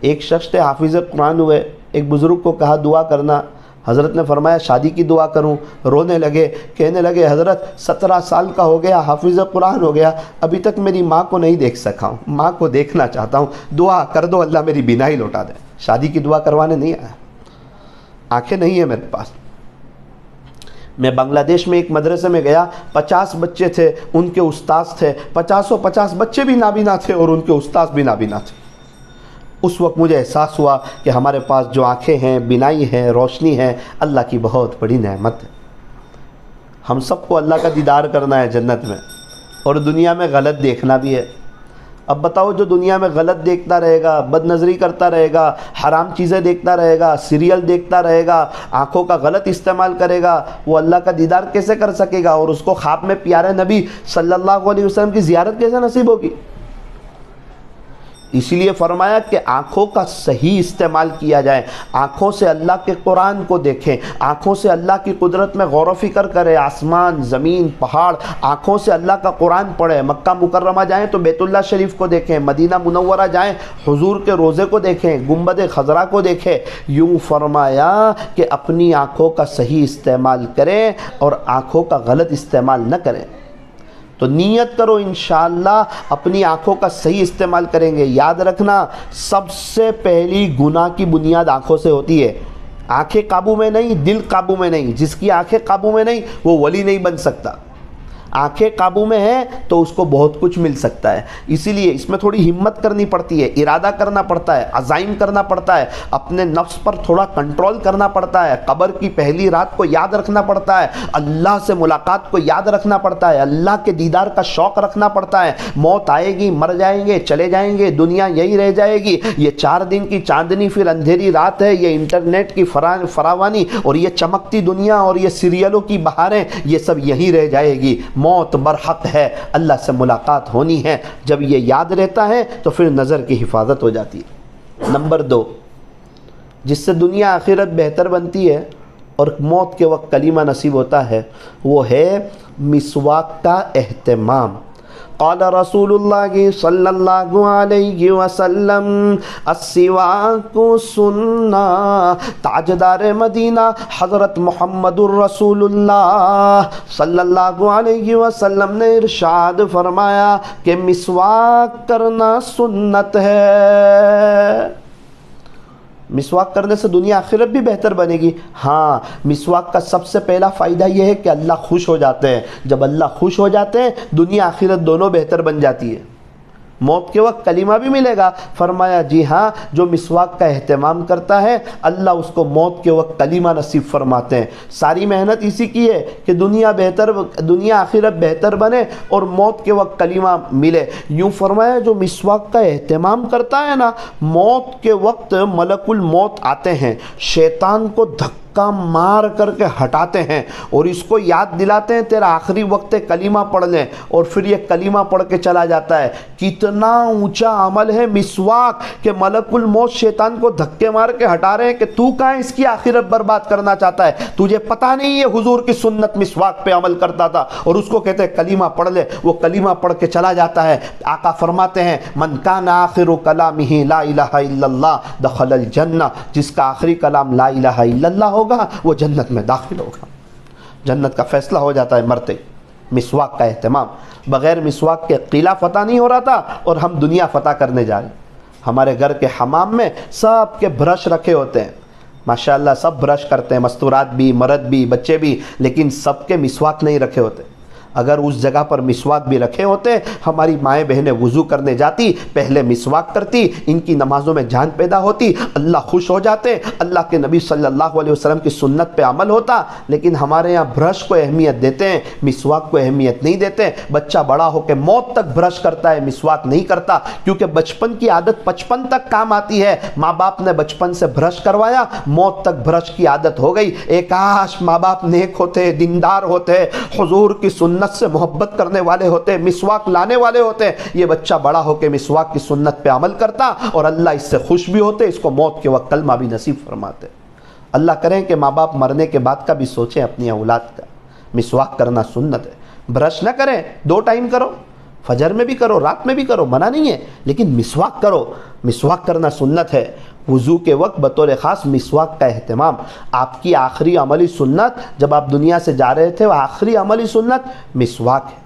ایک شخص تھے حافظ قرآن ہوئے، ایک بزرگ کو کہا دعا کرنا، حضرت نے فرمایا شادی کی دعا کروں؟ رونے لگے، کہنے لگے حضرت 17 سال کا ہو گیا، حافظ قرآن ہو گیا، ابھی تک میری ماں کو نہیں دیکھ سکا ہوں، ماں کو دیکھنا چاہتا ہوں، دعا کر دو اللہ میری بینائی لوٹا دے۔ شادی کی دعا کروانے نہیں آیا، آنکھیں نہیں ہیں میرے پاس۔ میں بنگلہ دیش میں ایک مدرسے میں گیا، 50 بچے تھے، ان کے استاذ تھے، 50 بچے بھی نابینا تھے اور ان کے استاذ بھی نابینا تھے۔ اس وقت مجھے احساس ہوا کہ ہمارے پاس جو آنکھیں ہیں، بینائی ہے، روشنی ہے، اللہ کی بہت بڑی نعمت ہے۔ ہم سب کو اللہ کا دیدار کرنا ہے جنت میں، اور دنیا میں غلط دیکھنا بھی ہے۔ اب بتاؤ جو دنیا میں غلط دیکھتا رہے گا، بد نظری کرتا رہے گا، حرام چیزیں دیکھتا رہے گا، سیریل دیکھتا رہے گا، آنکھوں کا غلط استعمال کرے گا، وہ اللہ کا دیدار کیسے کر سکے گا؟ اور اس کو خواب میں پیارے نبی صلی اللہ علیہ وسلم کی زیارت کیسے نصیب ہوگی؟ اسی لیے فرمایا کہ آنکھوں کا صحیح استعمال کیا جائے، آنکھوں سے اللہ کے قرآن کو دیکھیں، آنکھوں سے اللہ کی قدرت میں غور و فکر کریں، آسمان، زمین، پہاڑ، آنکھوں سے اللہ کا قرآن پڑھیں۔ مکہ مکرمہ جائیں تو بیت اللہ شریف کو دیکھیں، مدینہ منورہ جائیں حضور کے روضے کو دیکھیں، گنبد خضرا کو دیکھیں۔ یوں فرمایا کہ اپنی آنکھوں کا صحیح استعمال کریں اور آنکھوں کا غلط استعمال نہ کریں۔ تو نیت کرو انشاءاللہ اپنی آنکھوں کا صحیح استعمال کریں گے۔ یاد رکھنا سب سے پہلی گناہ کی بنیاد آنکھوں سے ہوتی ہے۔ آنکھیں قابو میں نہیں، دل قابو میں نہیں۔ جس کی آنکھیں قابو میں نہیں وہ ولی نہیں بن سکتا۔ آنکھیں قابو میں ہیں تو اس کو بہت کچھ مل سکتا ہے۔ اسی لیے اس میں تھوڑی ہمت کرنی پڑتی ہے، ارادہ کرنا پڑتا ہے، عزائم کرنا پڑتا ہے، اپنے نفس پر تھوڑا کنٹرول کرنا پڑتا ہے، قبر کی پہلی رات کو یاد رکھنا پڑتا ہے، اللہ سے ملاقات کو یاد رکھنا پڑتا ہے، اللہ کے دیدار کا شوق رکھنا پڑتا ہے۔ موت آئے گی، مر جائیں گے، چلے جائیں گے، دنیا یہی رہ جائے گی۔ یہ 4 دن کی چاندنی پھر اندھیری رات ہے، یہ انٹرنیٹ کی فراوانی اور یہ چمکتی دنیا اور یہ سیریلوں کی بہاریں، یہ سب یہی رہ جائے گی۔ موت برحق ہے، اللہ سے ملاقات ہونی ہے۔ جب یہ یاد رہتا ہے تو پھر نظر کی حفاظت ہو جاتی ہے۔ نمبر 2، جس سے دنیا آخرت بہتر بنتی ہے اور موت کے وقت کلمہ نصیب ہوتا ہے، وہ ہے مسواک کا اہتمام۔ قال رسول اللہ صلی اللہ علیہ وسلم السواک سنہ۔ تاجدار مدینہ حضرت محمد الرسول اللہ صلی اللہ علیہ وسلم نے ارشاد فرمایا کہ مسواک کرنا سنت ہے۔ مسواک کرنے سے دنیا آخرت بھی بہتر بنے گی۔ ہاں، مسواک کا سب سے پہلا فائدہ یہ ہے کہ اللہ خوش ہو جاتے ہیں۔ جب اللہ خوش ہو جاتے ہیں دنیا آخرت دونوں بہتر بن جاتی ہے۔ موت کے وقت کلمہ بھی ملے گا۔ فرمایا جی ہاں، جو مسواک کا اہتمام کرتا ہے اللہ اس کو موت کے وقت کلمہ نصیب فرماتے ہیں۔ ساری محنت اسی کی ہے کہ دنیا آخرت بہتر بنے اور موت کے وقت کلمہ ملے۔ یوں فرمایا جو مسواک کا اہتمام کرتا ہے نا، موت کے وقت ملک الموت آتے ہیں، شیطان کو دھکا مار کر کے ہٹاتے ہیں اور اس کو یاد دلاتے ہیں تیرا آخری وقت کلمہ پڑھ لیں، اور پھر یہ کلمہ پڑھ کے چلا جاتا ہے۔ کتنا اونچا عمل ہے مسواک کہ ملک الموت شیطان کو دھکے مار کے ہٹا رہے ہیں کہ تو کہاں اس کی آخرت برباد کرنا چاہتا ہے، تجھے پتہ نہیں ہے حضور کی سنت مسواک پہ عمل کرتا تھا، اور اس کو کہتے ہیں کلمہ پڑھ لے، وہ کلمہ پڑھ کے چلا جاتا ہے۔ آقا فرماتے ہیں من کان آخر کلامہ لا الہ الا اللہ دخل الجنہ، جس کا آخری کلام لا الہ الا اللہ ہوگا وہ جنت میں داخل ہوگا۔ جنت کا فیصلہ ہو جاتا ہے مرتے۔ مسواک کا اہتمام، بغیر مسواک کے قلعہ فتح نہیں ہو رہا تھا اور ہم دنیا فتح کرنے جا رہے ہیں۔ ہمارے گھر کے حمام میں سب کے برش رکھے ہوتے ہیں، ماشاءاللہ سب برش کرتے ہیں، مستورات بھی، مرد بھی، بچے بھی، لیکن سب کے مسواک نہیں رکھے ہوتے۔ اگر اس جگہ پر مسواک بھی رکھے ہوتے ہماری مائیں بہنیں وضو کرنے جاتی، پہلے مسواک کرتی، ان کی نمازوں میں جان پیدا ہوتی، اللہ خوش ہو جاتے، اللہ کے نبی صلی اللہ علیہ وسلم کی سنت پہ عمل ہوتا۔ لیکن ہمارے یہاں برش کو اہمیت دیتے ہیں، مسواک کو اہمیت نہیں دیتے۔ بچہ بڑا ہو کے موت تک برش کرتا ہے، مسواک نہیں کرتا، کیونکہ بچپن کی عادت 55 تک کام آتی ہے۔ ماں باپ نے بچپن سے برش کروایا، موت تک برش کی عادت ہو گئی۔ ایک کاش ماں باپ نیک ہوتے، دیندار ہوتے، حضور کی سنت سنت سے محبت کرنے والے ہوتے، مسواک لانے والے ہوتے، یہ بچہ بڑا ہو کے مسواک کی سنت پہ عمل کرتا اور اللہ اس سے خوش بھی ہوتے، اس کو موت کے وقت کلمہ بھی نصیب فرماتے۔ اللہ کریں کہ ماں باپ مرنے کے بعد کا بھی سوچیں اپنی اولاد کا۔ مسواک کرنا سنت ہے، برش نہ کریں، 2 ٹائم کرو، فجر میں بھی کرو، رات میں بھی کرو، منع نہیں ہے، لیکن مسواک کرو۔ مسواک کرنا سنت ہے۔ وضو کے وقت بطور خاص مسواک کا اہتمام۔ آپ کی آخری عملی سنت جب آپ دنیا سے جا رہے تھے، وہ آخری عملی سنت مسواک ہے۔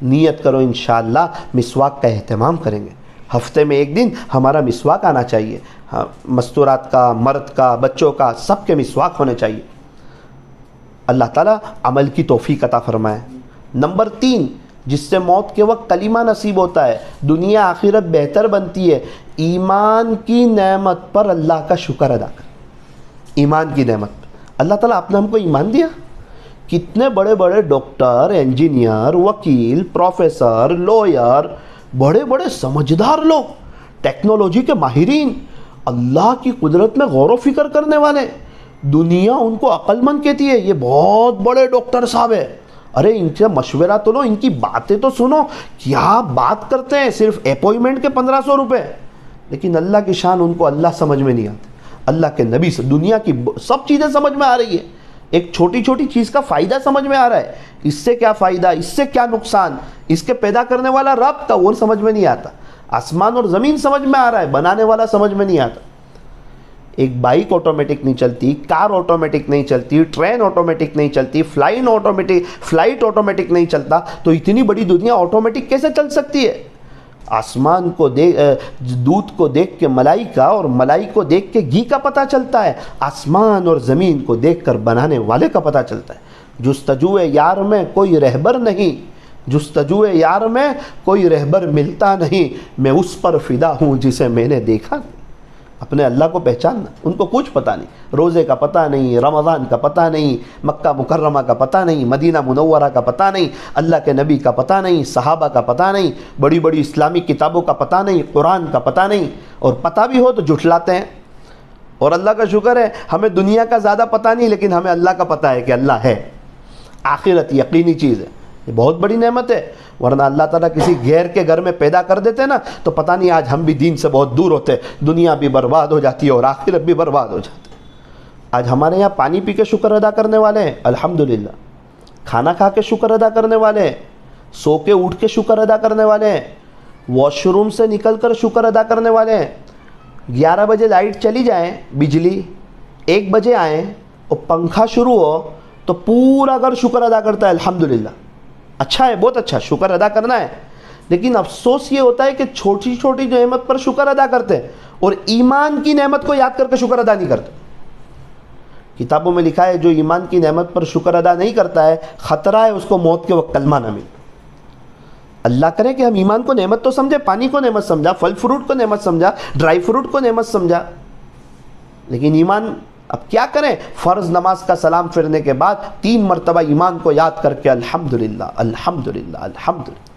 نیت کرو انشاءاللہ مسواک کا اہتمام کریں گے۔ ہفتے میں 1 دن ہمارا مسواک آنا چاہیے۔ ہاں، مستورات کا، مرد کا، بچوں کا، سب کے مسواک ہونے چاہیے۔ اللہ تعالیٰ عمل کی توفیق عطا فرمائے۔ نمبر 3، جس سے موت کے وقت کلمہ نصیب ہوتا ہے، دنیا آخرت بہتر بنتی ہے، ایمان کی نعمت پر اللہ کا شکر ادا کر۔ ایمان کی نعمت پر اللہ تعالیٰ آپ نے ہم کو ایمان دیا۔ کتنے بڑے بڑے ڈاکٹر، انجینئر، وکیل، پروفیسر، لوئر، بڑے بڑے سمجھدار لوگ، ٹیکنالوجی کے ماہرین، اللہ کی قدرت میں غور و فکر کرنے والے، دنیا ان کو عقل مند کہتی ہے، یہ بہت بڑے ڈاکٹر صاحب ہے، ارے ان سے مشورہ تو لو، ان کی باتیں تو سنو، کیا بات کرتے ہیں، صرف اپوائنٹمنٹ کے 1500 روپے۔ لیکن اللہ کی شان ان کو اللہ سمجھ میں نہیں آتی، اللہ کے نبی سے دنیا کی سب چیزیں سمجھ میں آ رہی ہے، ایک چھوٹی چھوٹی چیز کا فائدہ سمجھ میں آ رہا ہے، اس سے کیا فائدہ، اس سے کیا نقصان، اس کے پیدا کرنے والا رب کا وہ سمجھ میں نہیں آتا۔ آسمان اور زمین سمجھ میں آ رہا ہے، بنانے والا سمجھ میں نہیں آتا۔ ایک بائک آٹومیٹک نہیں چلتی، کار آٹومیٹک نہیں چلتی، ٹرین آٹومیٹک نہیں چلتی، فلائٹ آٹومیٹک نہیں چلتا، تو اتنی بڑی دنیا آٹومیٹک کیسے چل سکتی ہے؟ آسمان کو دودھ کو دیکھ کے ملائی کا، اور ملائی کو دیکھ کے گھی کا پتہ چلتا ہے، آسمان اور زمین کو دیکھ کر بنانے والے کا پتہ چلتا ہے۔ جستجو یار میں کوئی رہبر نہیں، جستجو یار میں کوئی رہبر ملتا نہیں، میں اس پر فدا ہوں جسے میں نے دیکھا نہیں۔ اپنے اللہ کو پہچاننا، ان کو کچھ پتہ نہیں، روزے کا پتہ نہیں، رمضان کا پتہ نہیں، مکہ مکرمہ کا پتہ نہیں، مدینہ منورہ کا پتہ نہیں، اللہ کے نبی کا پتہ نہیں، صحابہ کا پتہ نہیں، بڑی بڑی اسلامی کتابوں کا پتہ نہیں، قرآن کا پتہ نہیں، اور پتہ بھی ہو تو جھٹلاتے ہیں۔ اور اللہ کا شکر ہے ہمیں دنیا کا زیادہ پتہ نہیں، لیکن ہمیں اللہ کا پتہ ہے کہ اللہ ہے۔ آخرت یقینی چیز ہے، یہ بہت بڑی نعمت ہے، ورنہ اللہ تعالیٰ کسی غیر کے گھر میں پیدا کر دیتے نا تو پتہ نہیں آج ہم بھی دین سے بہت دور ہوتے، دنیا بھی برباد ہو جاتی ہے اور آخرت بھی برباد ہو جاتی ہے۔ آج ہمارے یہاں پانی پی کے شکر ادا کرنے والے ہیں الحمدللہ، کھانا کھا کے شکر ادا کرنے والے ہیں، سو کے اٹھ کے شکر ادا کرنے والے ہیں، واش روم سے نکل کر شکر ادا کرنے والے ہیں۔ 11 بجے لائٹ چلی جائیں، بجلی 1 بجے آئیں اور پنکھا شروع ہو تو پورا گھر شکر ادا کرتا ہے الحمدللہ۔ اچھا ہے، بہت اچھا، شکر ادا کرنا ہے، لیکن افسوس یہ ہوتا ہے کہ چھوٹی چھوٹی نعمت پر شکر ادا کرتے ہیں اور ایمان کی نعمت کو یاد کر کے شکر ادا نہیں کرتے۔ کتابوں میں لکھا ہے جو ایمان کی نعمت پر شکر ادا نہیں کرتا ہے، خطرہ ہے اس کو موت کے وقت کلمہ نہ ملے۔ اللہ کرے کہ ہم ایمان کو نعمت تو سمجھے، پانی کو نعمت سمجھا، پھل فروٹ کو نعمت سمجھا، ڈرائی فروٹ کو نعمت سمجھا، لیکن ایمان اب کیا کریں؟ فرض نماز کا سلام پھرنے کے بعد 3 مرتبہ ایمان کو یاد کر کے الحمدللہ الحمدللہ الحمدللہ۔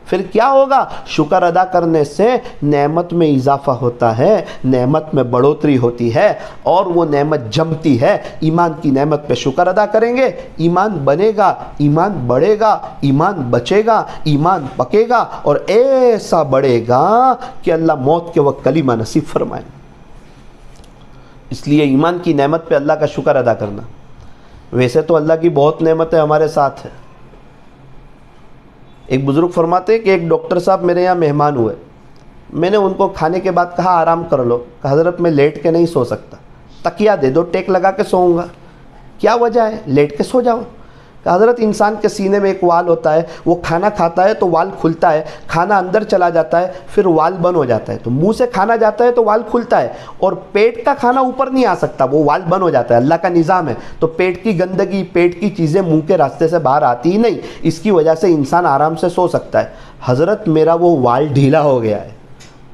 پھر کیا ہوگا؟ شکر ادا کرنے سے نعمت میں اضافہ ہوتا ہے، نعمت میں بڑھوتری ہوتی ہے اور وہ نعمت جمتی ہے۔ ایمان کی نعمت پہ شکر ادا کریں گے، ایمان بنے گا، ایمان بڑھے گا، ایمان بچے گا، ایمان پکے گا اور ایسا بڑھے گا کہ اللہ موت کے وقت کلمہ نصیب فرمائے۔ اس لیے ایمان کی نعمت پہ اللہ کا شکر ادا کرنا۔ ویسے تو اللہ کی بہت نعمتیں ہمارے ساتھ ہیں۔ ایک بزرگ فرماتے ہیں کہ ایک ڈاکٹر صاحب میرے یہاں مہمان ہوئے، میں نے ان کو کھانے کے بعد کہا آرام کر لو، کہا حضرت میں لیٹ کے نہیں سو سکتا، تکیہ دے دو، ٹیک لگا کے سوؤں گا۔ کیا وجہ ہے؟ لیٹ کے سو جاؤ۔ کہ حضرت انسان کے سینے میں ایک وال ہوتا ہے، وہ کھانا کھاتا ہے تو وال کھلتا ہے، کھانا اندر چلا جاتا ہے پھر وال بند ہو جاتا ہے، تو منہ سے کھانا جاتا ہے تو وال کھلتا ہے، اور پیٹ کا کھانا اوپر نہیں آ سکتا، وہ وال بند ہو جاتا ہے، اللہ کا نظام ہے۔ تو پیٹ کی گندگی، پیٹ کی چیزیں منہ کے راستے سے باہر آتی ہی نہیں، اس کی وجہ سے انسان آرام سے سو سکتا ہے۔ حضرت میرا وہ وال ڈھیلا ہو گیا ہے،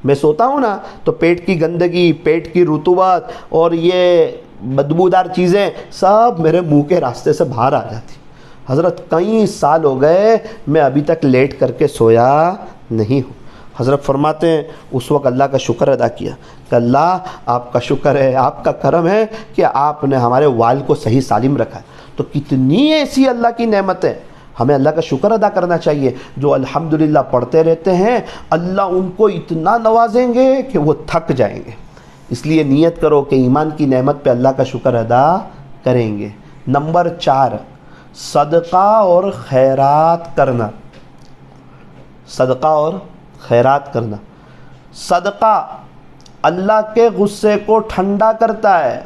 میں سوتا ہوں نا تو پیٹ کی گندگی، پیٹ کی رطوبت اور یہ بدبودار چیزیں سب میرے منہ کے راستے سے باہر آ جاتی۔ حضرت کئی سال ہو گئے میں ابھی تک لیٹ کر کے سویا نہیں ہوں۔ حضرت فرماتے ہیں اس وقت اللہ کا شکر ادا کیا کہ اللہ آپ کا شکر ہے، آپ کا کرم ہے کہ آپ نے ہمارے وال کو صحیح سالم رکھا ہے۔ تو کتنی ایسی اللہ کی نعمت ہے۔ ہمیں اللہ کا شکر ادا کرنا چاہیے. جو الحمدللہ پڑھتے رہتے ہیں اللہ ان کو اتنا نوازیں گے کہ وہ تھک جائیں گے. اس لیے نیت کرو کہ ایمان کی نعمت پہ اللہ کا شکر ادا کریں گے. نمبر 4، صدقہ اور خیرات کرنا. صدقہ اور خیرات کرنا. صدقہ اللہ کے غصے کو ٹھنڈا کرتا ہے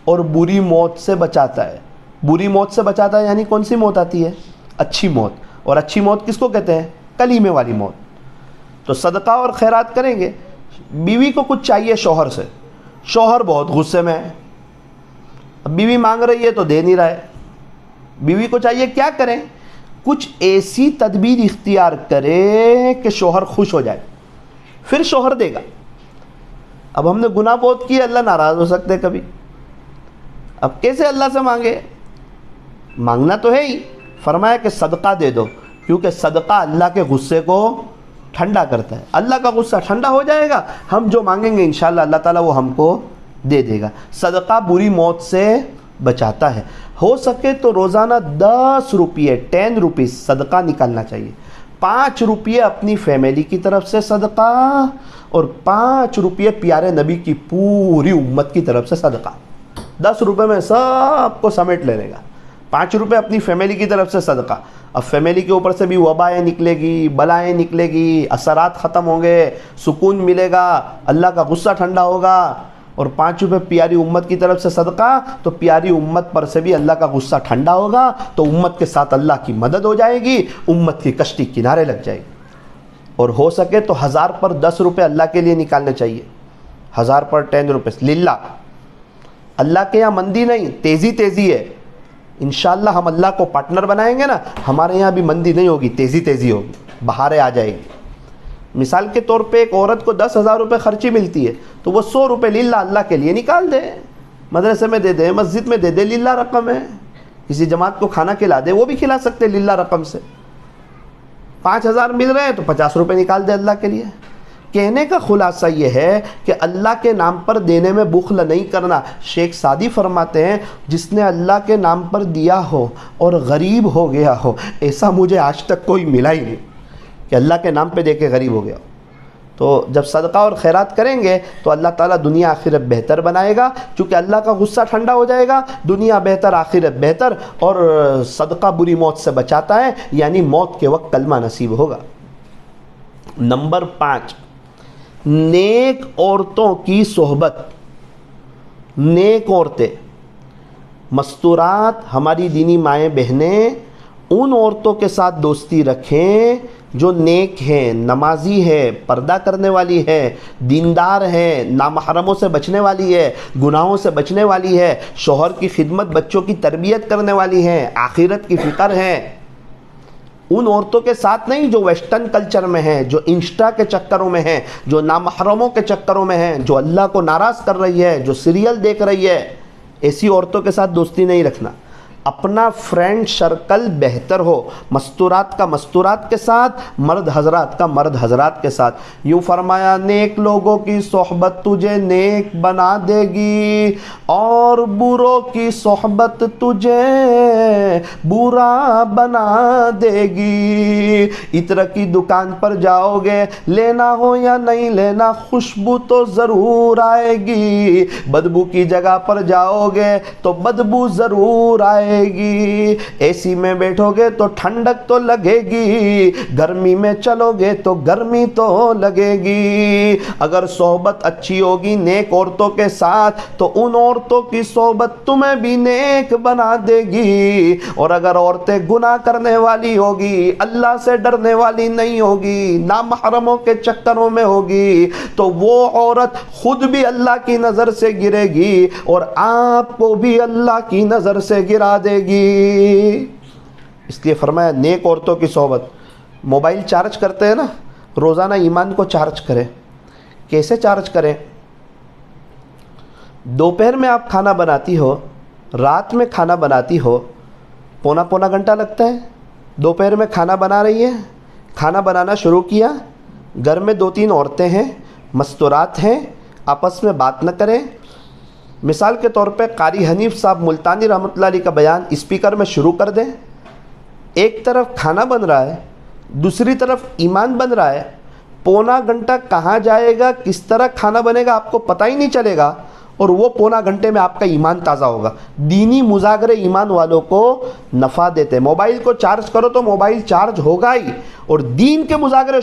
اور بری موت سے بچاتا ہے. بری موت سے بچاتا ہے یعنی کون سی موت آتی ہے؟ اچھی موت. اور اچھی موت کس کو کہتے ہیں؟ کلیمے والی موت. تو صدقہ اور خیرات کریں گے. بیوی کو کچھ چاہیے شوہر سے، شوہر بہت غصے میں ہے، اب بیوی مانگ رہی ہے تو دے نہیں رہا ہے. بیوی کو چاہیے کیا کریں؟ کچھ ایسی تدبیر اختیار کرے کہ شوہر خوش ہو جائے، پھر شوہر دے گا. اب ہم نے گناہ بہت کیا، اللہ ناراض ہو سکتے کبھی. اب کیسے اللہ سے مانگے؟ مانگنا تو ہے ہی. فرمایا کہ صدقہ دے دو، کیونکہ صدقہ اللہ کے غصے کو ٹھنڈا کرتا ہے. اللہ کا غصہ ٹھنڈا ہو جائے گا، ہم جو مانگیں گے انشاءاللہ اللہ تعالیٰ وہ ہم کو دے دے گا. صدقہ بری موت سے بچاتا ہے. ہو سکے تو روزانہ 10 روپیے 10 روپیز صدقہ نکالنا چاہیے. 5 روپیے اپنی فیملی کی طرف سے صدقہ اور 5 روپیے پیارے نبی کی پوری امت کی طرف سے صدقہ. 10 روپے میں سب کو سمیٹ لینے گا. 5 روپے اپنی فیملی کی طرف سے صدقہ. اب فیملی کے اوپر سے بھی وبائیں نکلے گی، بلائیں نکلے گی، اثرات ختم ہوں گے، سکون ملے گا، اللہ کا غصہ ٹھنڈا ہوگا. اور 5 روپے پیاری امت کی طرف سے صدقہ تو پیاری امت پر سے بھی اللہ کا غصہ ٹھنڈا ہوگا، تو امت کے ساتھ اللہ کی مدد ہو جائے گی، امت کی کشتی کنارے لگ جائے گی. اور ہو سکے تو 1000 پر 10 روپے اللہ کے لیے نکالنے چاہیے. 1000 پر 10 روپے للہ. اللہ کے یہاں مندی نہیں، تیزی تیزی ہے. انشاءاللہ ہم اللہ کو پارٹنر بنائیں گے نا، ہمارے یہاں بھی مندی نہیں ہوگی، تیزی تیزی ہوگی، بہاریں آ جائے گی. مثال کے طور پہ ایک عورت کو 10,000 روپے خرچی ملتی ہے تو وہ 100 روپے للہ اللہ کے لیے نکال دے. مدرسے میں دے دے، مسجد میں دے دے، للہ رقم ہے. کسی جماعت کو کھانا کھلا دے، وہ بھی کھلا سکتے للہ رقم سے. 5,000 مل رہے ہیں تو 50 روپے نکال دے اللہ کے لیے. کہنے کا خلاصہ یہ ہے کہ اللہ کے نام پر دینے میں بخل نہیں کرنا. شیخ سعدی فرماتے ہیں جس نے اللہ کے نام پر دیا ہو اور غریب ہو گیا ہو، ایسا مجھے آج تک کوئی ملا ہی نہیں کہ اللہ کے نام پہ دے کے غریب ہو گیا. تو جب صدقہ اور خیرات کریں گے تو اللہ تعالیٰ دنیا آخرت بہتر بنائے گا، چونکہ اللہ کا غصہ ٹھنڈا ہو جائے گا. دنیا بہتر، آخرت بہتر. اور صدقہ بری موت سے بچاتا ہے، یعنی موت کے وقت کلمہ نصیب ہوگا. نمبر 5، نیک عورتوں کی صحبت. نیک عورتیں، مستورات ہماری دینی مائیں بہنیں ان عورتوں کے ساتھ دوستی رکھیں جو نیک ہیں، نمازی ہے، پردہ کرنے والی ہے، دیندار ہے، نامحرموں سے بچنے والی ہے، گناہوں سے بچنے والی ہے، شوہر کی خدمت، بچوں کی تربیت کرنے والی ہے، آخرت کی فکر ہے. ان عورتوں کے ساتھ نہیں جو ویسٹرن کلچر میں ہیں، جو انسٹا کے چکروں میں ہیں، جو نامحرموں کے چکروں میں ہیں، جو اللہ کو ناراض کر رہی ہے، جو سیریل دیکھ رہی ہے. ایسی عورتوں کے ساتھ دوستی نہیں رکھنا. اپنا فرینڈ سرکل بہتر ہو، مستورات کا مستورات کے ساتھ، مرد حضرات کا مرد حضرات کے ساتھ. یوں فرمایا نیک لوگوں کی صحبت تجھے نیک بنا دے گی اور بروں کی صحبت تجھے برا بنا دے گی. عطر کی دکان پر جاؤ گے، لینا ہو یا نہیں لینا خوشبو تو ضرور آئے گی. بدبو کی جگہ پر جاؤ گے تو بدبو ضرور آئے گی. اے سی میں بیٹھو گے تو ٹھنڈک تو لگے گی، گرمی میں چلو گے تو گرمی تو لگے گی. اگر صحبت اچھی ہوگی نیک عورتوں کے ساتھ تو ان عورتوں کی صحبت تمہیں بھی نیک بنا دے گی. اور اگر عورتیں گناہ کرنے والی ہوگی، اللہ سے ڈرنے والی نہیں ہوگی، نامحرموں کے چکروں میں ہوگی، تو وہ عورت خود بھی اللہ کی نظر سے گرے گی اور آپ کو بھی اللہ کی نظر سے گرا دے گی. اس لیے فرمایا نیک عورتوں کی صحبت. موبائل چارج کرتے ہیں نا، روزانہ ایمان کو چارج کریں. کیسے چارج کریں؟ دوپہر میں آپ کھانا بناتی ہو، رات میں کھانا بناتی ہو، پونا گھنٹہ لگتا ہے. دوپہر میں کھانا بنا رہی ہے، کھانا بنانا شروع کیا، گھر میں 2-3 عورتیں ہیں، مستورات ہیں، آپس میں بات نہ کریں. مثال کے طور پہ قاری حنیف صاحب ملتانی رحمۃ اللہ علیہ کا بیان اسپیکر میں شروع کر دیں. ایک طرف کھانا بن رہا ہے، دوسری طرف ایمان بن رہا ہے، پونا گھنٹہ کہاں جائے گا، کس طرح کھانا بنے گا آپ کو پتہ ہی نہیں چلے گا، اور وہ پونا گھنٹے میں آپ کا ایمان تازہ ہوگا۔ دینی مذاکرے ایمان والوں کو نفع دیتے ہیں۔ موبائل کو چارج کرو تو موبائل چارج ہوگا ہی، اور دین کے مذاکرے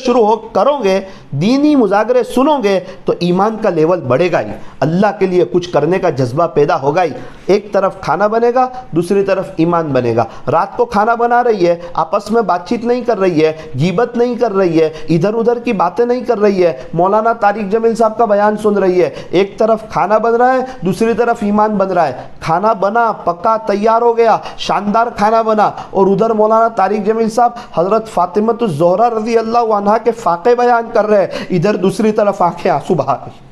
کرو گے، دینی مذاکرے سنو گے تو ایمان کا لیول بڑھے گا ہی، اللہ کے لیے کچھ کرنے کا جذبہ پیدا ہوگا ہی۔ ایک طرف کھانا بنے گا، دوسری طرف ایمان بنے گا۔ رات کو کھانا بنا رہی ہے، آپس میں بات چیت نہیں کر رہی ہے، غیبت نہیں کر رہی ہے، ادھر ادھر کی باتیں نہیں کر رہی ہے، مولانا طارق جمیل صاحب کا بیان سن رہی ہے۔ ایک طرف کھانا بن رہا ہے، دوسری طرف ایمان بن رہا ہے۔ کھانا بنا، پکا، تیار ہو گیا، شاندار کھانا بنا، اور ادھر مولانا طارق جمیل صاحب حضرت فاطمہ الزہرا رضی اللہ عنہا کے فاقے بیان کر رہے ہیں، ادھر دوسری طرف آنکھیں آنسو بہا گئی۔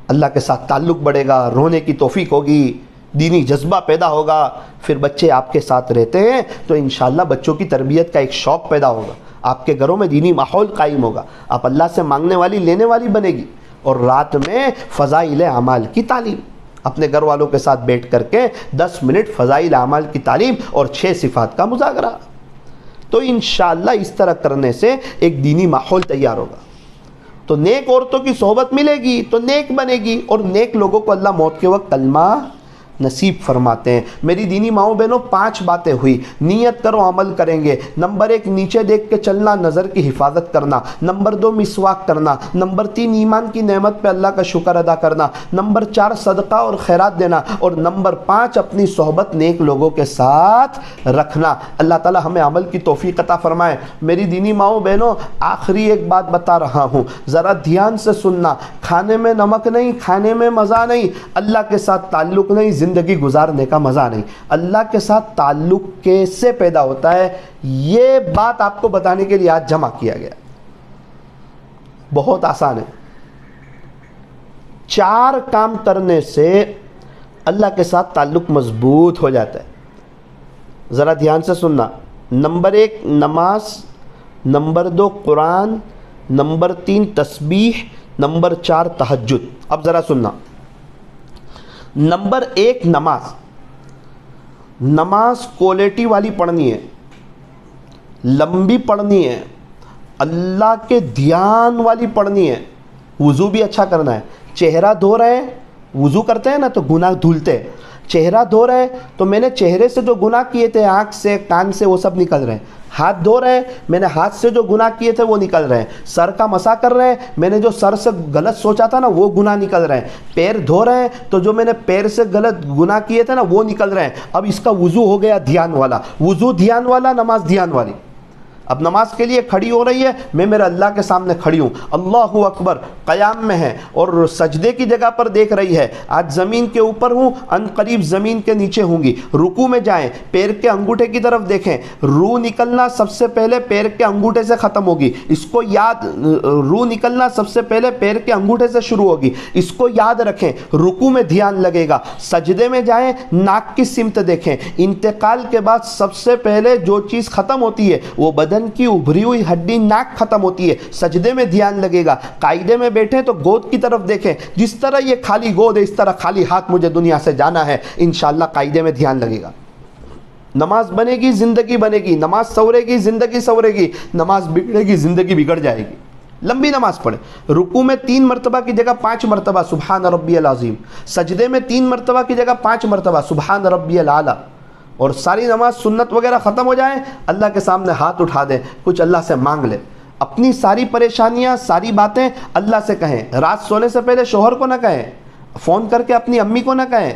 اللہ کے ساتھ تعلق بڑھے گا، رونے کی توفیق ہوگی، دینی جذبہ پیدا ہوگا، پھر بچے آپ کے ساتھ رہتے ہیں تو انشاءاللہ بچوں کی تربیت کا ایک شوق پیدا ہوگا، آپ کے گھروں میں دینی ماحول قائم ہوگا، آپ اللہ سے مانگنے والی لینے والی بنے گی۔ اور رات میں فضائل اعمال کی تعلیم، اپنے گھر والوں کے ساتھ بیٹھ کر کے 10 منٹ فضائل اعمال کی تعلیم اور 6 صفات کا مذاکرہ، تو انشاءاللہ اس طرح کرنے سے ایک دینی ماحول تیار ہوگا، تو نیک عورتوں کی صحبت ملے گی تو نیک بنے گی، اور نیک لوگوں کو اللہ موت کے وقت کلمہ نصیب فرماتے ہیں۔ میری دینی ماؤں بہنوں 5 باتیں ہوئی، نیت کرو عمل کریں گے۔ نمبر 1 نیچے دیکھ کے چلنا، نظر کی حفاظت کرنا۔ نمبر 2 مسواک کرنا۔ نمبر 3 ایمان کی نعمت پہ اللہ کا شکر ادا کرنا۔ نمبر 4 صدقہ اور خیرات دینا، اور نمبر 5 اپنی صحبت نیک لوگوں کے ساتھ رکھنا۔ اللہ تعالی ہمیں عمل کی توفیق عطا فرمائے۔ میری دینی ماؤں بہنوں آخری ایک بات بتا رہا ہوں، ذرا دھیان سے سننا، کھانے میں نمک نہیں، کھانے میں مزہ نہیں، اللہ کے ساتھ تعلق نہیں، زندگی گزارنے کا مزہ نہیں۔ اللہ کے ساتھ تعلق کیسے پیدا ہوتا ہے، یہ بات آپ کو بتانے کے لیے آج جمع کیا گیا۔ بہت آسان ہے، 4 کام کرنے سے اللہ کے ساتھ تعلق مضبوط ہو جاتا ہے۔ ذرا دھیان سے سننا، نمبر 1 نماز، نمبر 2 قرآن، نمبر 3 تسبیح، نمبر 4 تہجد۔ اب ذرا سننا، نمبر 1 نماز کوالٹی والی پڑھنی ہے، لمبی پڑھنی ہے، اللہ کے دھیان والی پڑھنی ہے، وضو بھی اچھا کرنا ہے۔ چہرہ دھو رہے ہیں، وضو کرتے ہیں نا تو گناہ دھلتے ہیں، چہرہ دھو رہے ہیں تو میں نے چہرے سے جو گناہ کیے تھے، آنکھ سے، کان سے، وہ سب نکل رہے ہیں۔ ہاتھ دھو رہے ہیں، میں نے ہاتھ سے جو گناہ کیے تھے وہ نکل رہے ہیں۔ سر کا مسح کر رہے ہیں، میں نے جو سر سے غلط سوچا تھا نا وہ گناہ نکل رہے ہیں۔ پیر دھو رہے ہیں تو جو میں نے پیر سے غلط گناہ کیے تھے نا وہ نکل رہے ہیں۔ اب اس کا وضو ہو گیا دھیان والا، وضو دھیان والا، نماز دھیان والی۔ اب نماز کے لیے کھڑی ہو رہی ہے، میں میرے اللہ کے سامنے کھڑی ہوں، اللہ اکبر، قیام میں ہے اور سجدے کی جگہ پر دیکھ رہی ہے، آج زمین کے اوپر ہوں، ان قریب زمین کے نیچے ہوں گی۔ رکوع میں جائیں، پیر کے انگوٹھے کی طرف دیکھیں، روح نکلنا سب سے پہلے پیر کے انگوٹھے سے ختم ہوگی، اس کو یاد، روح نکلنا سب سے پہلے پیر کے انگوٹھے سے شروع ہوگی، اس کو یاد رکھیں۔ رکوع میں دھیان لگے گا، سجدے میں جائیں، ناک کی سمت دیکھیں، انتقال کے بعد سب سے پہلے جو چیز ختم ہوتی ہے وہ بدن کی ابھری ہوئی ہڈی ناک ختم ہوتی ہے، سجدے میں دھیان لگے گا۔ قاعدے میں بیٹھے تو گود کی طرف دیکھیں، جس طرح یہ خالی گود ہے اس طرح خالی ہاتھ مجھے دنیا سے جانا ہے، انشاءاللہ قاعدے میں دھیان لگے گا۔ نماز بنے گی زندگی بنے گی، نماز سورے گی زندگی سورے گی، نماز بگڑے گی زندگی بگڑ جائے گی۔ لمبی نماز پڑھے، رکوع میں 3 مرتبہ کی جگہ 5 مرتبہ سبحان ربی العظیم، سجدے میں 3 مرتبہ کی جگہ 5 مرتبہ سبحان ربی الاعلیٰ، اور ساری نماز سنت وغیرہ ختم ہو جائیں، اللہ کے سامنے ہاتھ اٹھا دیں، کچھ اللہ سے مانگ لیں، اپنی ساری پریشانیاں، ساری باتیں اللہ سے کہیں۔ رات سونے سے پہلے شوہر کو نہ کہیں، فون کر کے اپنی امی کو نہ کہیں۔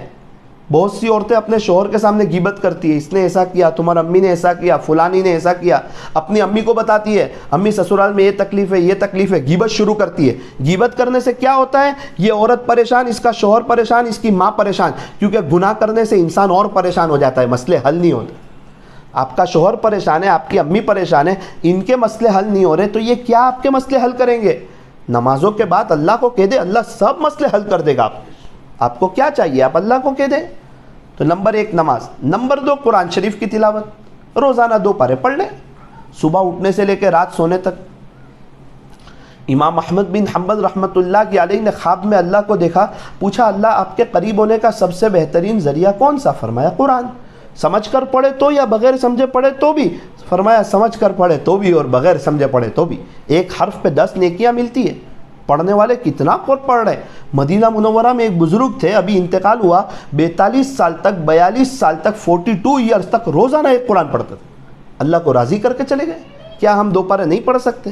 بہت سی عورتیں اپنے شوہر کے سامنے غیبت کرتی ہے، اس نے ایسا کیا، تمہاری امی نے ایسا کیا، فلانی نے ایسا کیا، اپنی امی کو بتاتی ہے، امی سسرال میں یہ تکلیف ہے، یہ تکلیف ہے، غیبت شروع کرتی ہے۔ غیبت کرنے سے کیا ہوتا ہے، یہ عورت پریشان، اس کا شوہر پریشان، اس کی ماں پریشان، کیونکہ گناہ کرنے سے انسان اور پریشان ہو جاتا ہے، مسئلے حل نہیں ہوتے۔ آپ کا شوہر پریشان ہے، آپ کی امی پریشان ہے، ان کے مسئلے حل نہیں ہو رہے تو یہ کیا آپ کے مسئلے حل کریں گے؟ نمازوں کے بعد اللہ کو کہہ دے، اللہ سب مسئلے حل کر دے گا۔ آپ کو کیا چاہیے، آپ اللہ کو کہہ دیں۔ تو نمبر 1 نماز، نمبر 2 قرآن شریف کی تلاوت، روزانہ 2 پارے پڑھ لیں، صبح اٹھنے سے لے کے رات سونے تک۔ امام احمد بن حنبل رحمۃ اللہ کی علیہ نے خواب میں اللہ کو دیکھا، پوچھا اللہ آپ کے قریب ہونے کا سب سے بہترین ذریعہ کون سا؟ فرمایا قرآن۔ سمجھ کر پڑھے تو یا بغیر سمجھے پڑھے تو بھی؟ فرمایا سمجھ کر پڑھے تو بھی اور بغیر سمجھے پڑھے تو بھی، ایک حرف پہ 10 نیکیاں ملتی ہے۔ پڑھنے والے کتنا پڑھ رہے ہیں۔ مدینہ منورہ میں ایک بزرگ تھے، ابھی انتقال ہوا، 42 سال تک 42 سال تک 42 ایئرز تک روزانہ ایک قرآن پڑھتے تھے، اللہ کو راضی کر کے چلے گئے۔ کیا ہم 2 پارے نہیں پڑھ سکتے؟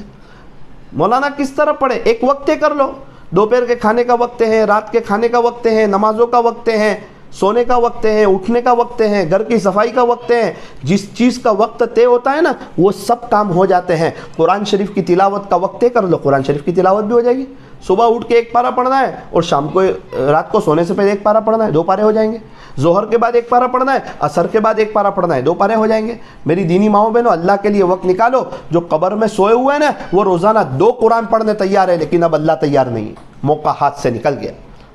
مولانا کس طرح پڑھے؟ ایک وقت طے کر لو، دوپہر کے کھانے کا وقت ہے، رات کے کھانے کا وقت ہے، نمازوں کا وقت ہے، سونے کا وقت ہے، اٹھنے کا وقت ہے، گھر کی صفائی کا وقت ہے۔ جس چیز کا وقت طے ہوتا ہے نا وہ سب کام ہو جاتے ہیں۔ قرآن شریف کی تلاوت کا وقت طے کر لو، قرآن شریف کی تلاوت بھی ہو جائے گی۔ صبح اٹھ کے 1 پارہ پڑھنا ہے اور شام کو رات کو سونے سے پہلے 1 پارہ پڑھنا ہے، 2 پارے ہو جائیں گے۔ ظہر کے بعد 1 پارہ پڑھنا ہے، عصر کے بعد 1 پارہ پڑھنا ہے، 2 پارے ہو جائیں گے۔ میری دینی ماؤں بہنوں، اللہ کے لیے وقت نکالو۔ جو قبر میں سوئے ہوئے ہیں نا وہ روزانہ 2 قرآن پڑھنے تیار ہے، لیکن اب اللہ تیار نہیں ہے، موقع ہاتھ سے نکل گیا۔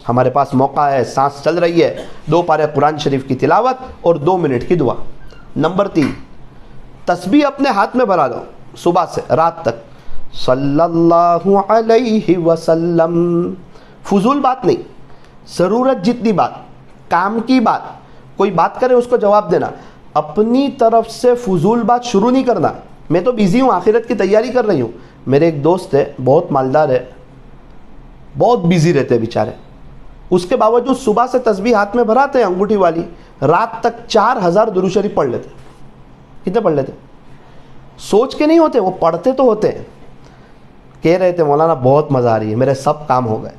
ہمارے پاس موقع ہے، سانس چل رہی ہے، 2 پارے قرآن شریف کی تلاوت اور 2 منٹ کی دعا۔ نمبر 3، تسبیح اپنے ہاتھ میں بھرا لو صبح سے رات تک، صلی اللہ علیہ وسلم۔ فضول بات نہیں، ضرورت جتنی بات، کام کی بات، کوئی بات کرے اس کو جواب دینا، اپنی طرف سے فضول بات شروع نہیں کرنا۔ میں تو بیزی ہوں، آخرت کی تیاری کر رہی ہوں۔ میرے ایک دوست ہے، بہت مالدار ہے، بہت بیزی رہتے ہیں بیچارے، اس کے باوجود صبح سے تسبیح ہاتھ میں بھراتے ہیں انگوٹھی والی، رات تک 4000 درود شریف پڑھ لیتے۔ کتنے پڑھ لیتے؟ سوچ کے نہیں ہوتے، وہ پڑھتے تو ہوتے ہیں۔ کہہ رہے تھے مولانا بہت مزہ آ رہی ہے، میرے سب کام ہو گئے۔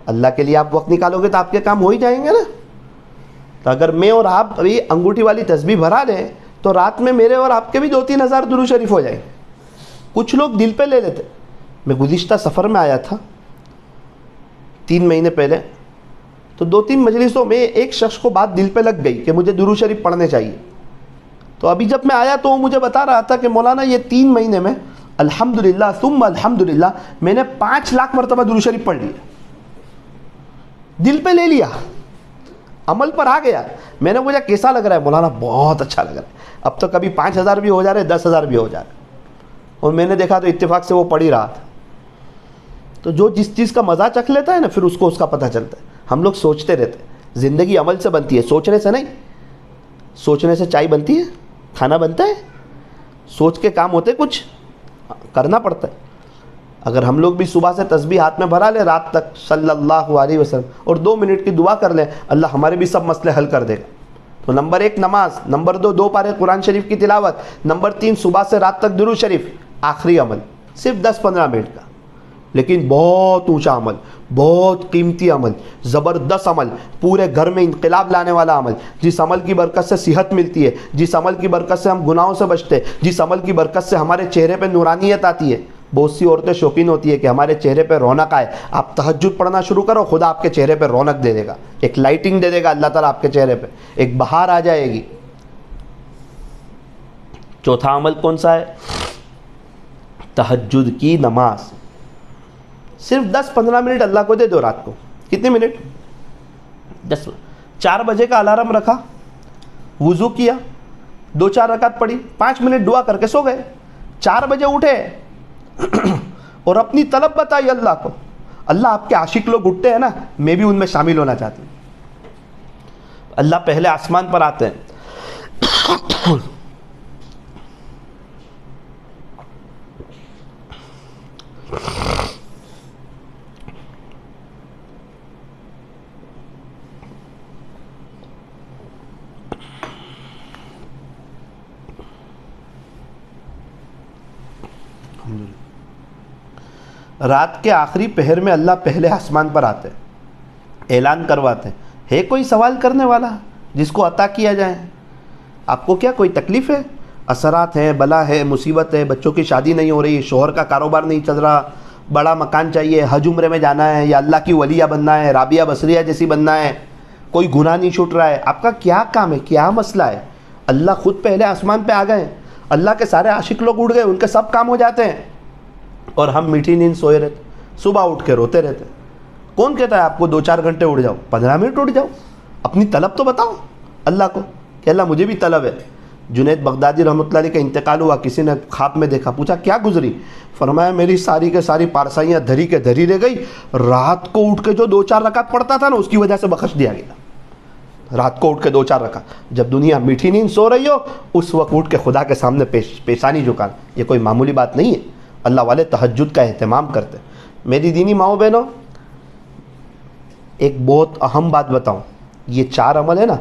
اللہ کے لیے آپ وقت نکالو گے تو آپ کے کام ہو ہی جائیں گے نا۔ تو اگر میں اور آپ ابھی انگوٹھی والی تسبیح بھرا لیں تو رات میں میرے اور آپ کے بھی 2-3 ہزار درود شریف ہو جائیں گے۔ کچھ لوگ دل پہ لے لیتے۔ میں گزشتہ سفر میں آیا تھا 3 مہینے پہلے، تو 2-3 مجلسوں میں ایک شخص کو بات دل پہ لگ گئی کہ مجھے درود شریف پڑھنے چاہیے۔ تو ابھی جب میں آیا تو وہ مجھے بتا رہا تھا کہ مولانا یہ 3 مہینے میں الحمدللہ ثم الحمدللہ میں نے 5 لاکھ مرتبہ درود شریف پڑھ لیا۔ دل پہ لے لیا، عمل پر آ گیا۔ میں نے پوچھا کیسا لگ رہا ہے؟ مولانا بہت اچھا لگ رہا ہے، اب تو کبھی 5000 بھی ہو جا رہے، 10000 بھی ہو جا رہے۔ اور میں نے دیکھا تو اتفاق سے وہ پڑھ ہی رہا تھا۔ تو جو جس چیز کا مزہ چکھ لیتا ہے نا پھر اس کو اس کا پتہ چلتا ہے۔ ہم لوگ سوچتے رہتے ہیں، زندگی عمل سے بنتی ہے، سوچنے سے نہیں۔ سوچنے سے چائے بنتی ہے، کھانا بنتا ہے، سوچ کے کام ہوتے، کچھ کرنا پڑتا ہے۔ اگر ہم لوگ بھی صبح سے تسبیح ہاتھ میں بھرا لیں رات تک صلی اللہ علیہ وسلم اور 2 منٹ کی دعا کر لیں، اللہ ہمارے بھی سب مسئلے حل کر دے گا۔ تو نمبر 1 نماز، نمبر 2 2 پارے قرآن شریف کی تلاوت، نمبر 3 صبح سے رات تک درود شریف۔ آخری عمل صرف 10-15 منٹ کا، لیکن بہت اونچا عمل، بہت قیمتی عمل، زبردست عمل، پورے گھر میں انقلاب لانے والا عمل، جس عمل کی برکت سے صحت ملتی ہے، جس عمل کی برکت سے ہم گناہوں سے بچتے ہیں، جس عمل کی برکت سے ہمارے چہرے پہ نورانیت آتی ہے۔ بہت سی عورتیں شوقین ہوتی ہے کہ ہمارے چہرے پہ رونق آئے۔ آپ تہجد پڑھنا شروع کرو، خدا آپ کے چہرے پہ رونق دے دے گا، ایک لائٹنگ دے دے گا اللہ تعالیٰ آپ کے چہرے پہ، ایک بہار آ جائے گی۔ چوتھا عمل کون سا ہے؟ تہجد کی نماز۔ صرف 10-15 منٹ اللہ کو دے دو رات کو۔ کتنے منٹ؟ 10۔ 4 بجے کا الارم رکھا، وضو کیا، 2-4 رکعت پڑھی، 5 منٹ دعا کر کے سو گئے۔ 4 بجے اٹھے اور اپنی طلب بتائی اللہ کو۔ اللہ آپ کے عاشق لوگ اٹھتے ہیں نا، میں بھی ان میں شامل ہونا چاہتی ہوں۔ اللہ پہلے آسمان پر آتے ہیں، رات کے آخری پہر میں اللہ پہلے آسمان پر آتے، اعلان کرواتے ہے کوئی سوال کرنے والا جس کو عطا کیا جائے۔ آپ کو کیا کوئی تکلیف ہے؟ اثرات ہیں، بلا ہے، مصیبت ہے، بچوں کی شادی نہیں ہو رہی، شوہر کا کاروبار نہیں چل رہا، بڑا مکان چاہیے، حج عمرے میں جانا ہے، یا اللہ کی ولیہ بننا ہے، رابعہ بصریہ جیسی بننا ہے، کوئی گناہ نہیں چھوٹ رہا ہے۔ آپ کا کیا کام ہے، کیا مسئلہ ہے؟ اللہ خود پہلے آسمان پہ آ گئے، اللہ کے سارے عاشق لوگ اٹھ گئے، ان کے سب کام ہو جاتے ہیں، اور ہم میٹھی نیند سوئے رہتے، صبح اٹھ کے روتے رہتے۔ کون کہتا ہے آپ کو 2-4 گھنٹے اٹھ جاؤ؟ 15 منٹ اٹھ جاؤ، اپنی طلب تو بتاؤ اللہ کو کہ اللہ مجھے بھی طلب ہے۔ جنید بغدادی رحمۃ اللہ علیہ کا انتقال ہوا، کسی نے خواب میں دیکھا، پوچھا کیا گزری؟ فرمایا میری ساری کے ساری پارسائیاں دھری کے دھری رہ گئی، رات کو اٹھ کے جو 2-4 رکعت پڑھتا تھا نا اس کی وجہ سے بخش دیا گیا۔ رات کو اٹھ کے 2-4 رکعت، جب دنیا میٹھی نیند سو رہی ہو اس وقت اٹھ کے خدا کے سامنے پیشانی جھکانا، یہ کوئی معمولی بات نہیں ہے۔ اللہ والے تہجد کا اہتمام کرتے۔ میری دینی ماؤں بہنوں، ایک بہت اہم بات بتاؤں، یہ 4 عمل ہے نا،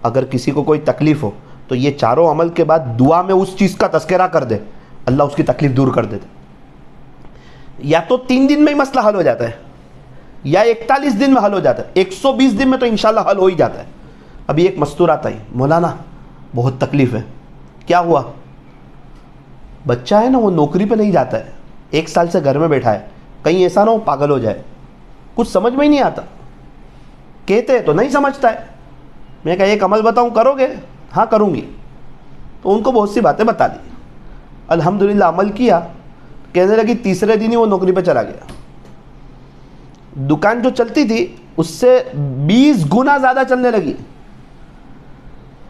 اگر کسی کو کوئی تکلیف ہو تو یہ چاروں عمل کے بعد دعا میں اس چیز کا تذکرہ کر دے، اللہ اس کی تکلیف دور کر دیتے۔ یا تو 3 دن میں ہی مسئلہ حل ہو جاتا ہے، یا 41 دن میں حل ہو جاتا ہے، 120 دن میں تو انشاءاللہ حل ہو ہی جاتا ہے۔ ابھی ایک مستورات آئی، مولانا بہت تکلیف ہے۔ کیا ہوا؟ بچہ ہے نا، وہ نوکری پہ نہیں جاتا ہے، 1 سال سے گھر میں بیٹھا ہے، کہیں ایسا نہ ہو پاگل ہو جائے، کچھ سمجھ میں ہی نہیں آتا، کہتے تو نہیں سمجھتا ہے۔ میں کہا ایک عمل بتاؤں، کرو گے؟ ہاں کروں گی۔ تو ان کو بہت سی باتیں بتا دی، الحمدللہ عمل کیا، کہنے لگی تیسرے دن ہی وہ نوکری پہ چلا گیا۔ دکان جو چلتی تھی اس سے 20 گنا زیادہ چلنے لگی۔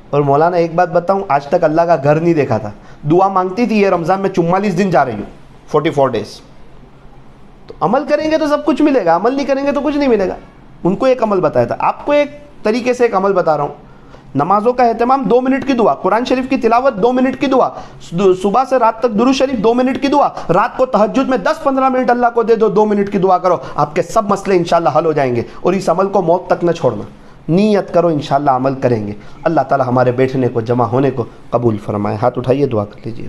اور مولانا ایک بات بتاؤں، آج تک اللہ کا گھر نہیں دیکھا تھا، دعا مانگتی تھی یہ رمضان میں 44 دن جا رہی ہوں، 44 ڈیز۔ تو عمل کریں گے تو سب کچھ ملے گا، عمل نہیں کریں گے تو کچھ نہیں ملے گا۔ ان کو ایک عمل بتایا تھا، آپ کو ایک طریقے سے ایک عمل بتا رہا ہوں۔ نمازوں کا اہتمام، 2 منٹ کی دعا، قرآن شریف کی تلاوت 2 منٹ کی دعا، صبح سے رات تک درود شریف 2 منٹ کی دعا، رات کو تہجد میں 10-15 منٹ اللہ کو دے دو، 2 منٹ کی دعا کرو، آپ کے سب مسئلے انشاءاللہ حل ہو جائیں گے۔ اور اس عمل کو موت تک نہ چھوڑنا، نیت کرو انشاءاللہ عمل کریں گے۔ اللہ تعالی ہمارے بیٹھنے کو، جمع ہونے کو قبول فرمائے۔ ہاتھ اٹھائیے، دعا کر لیجیے۔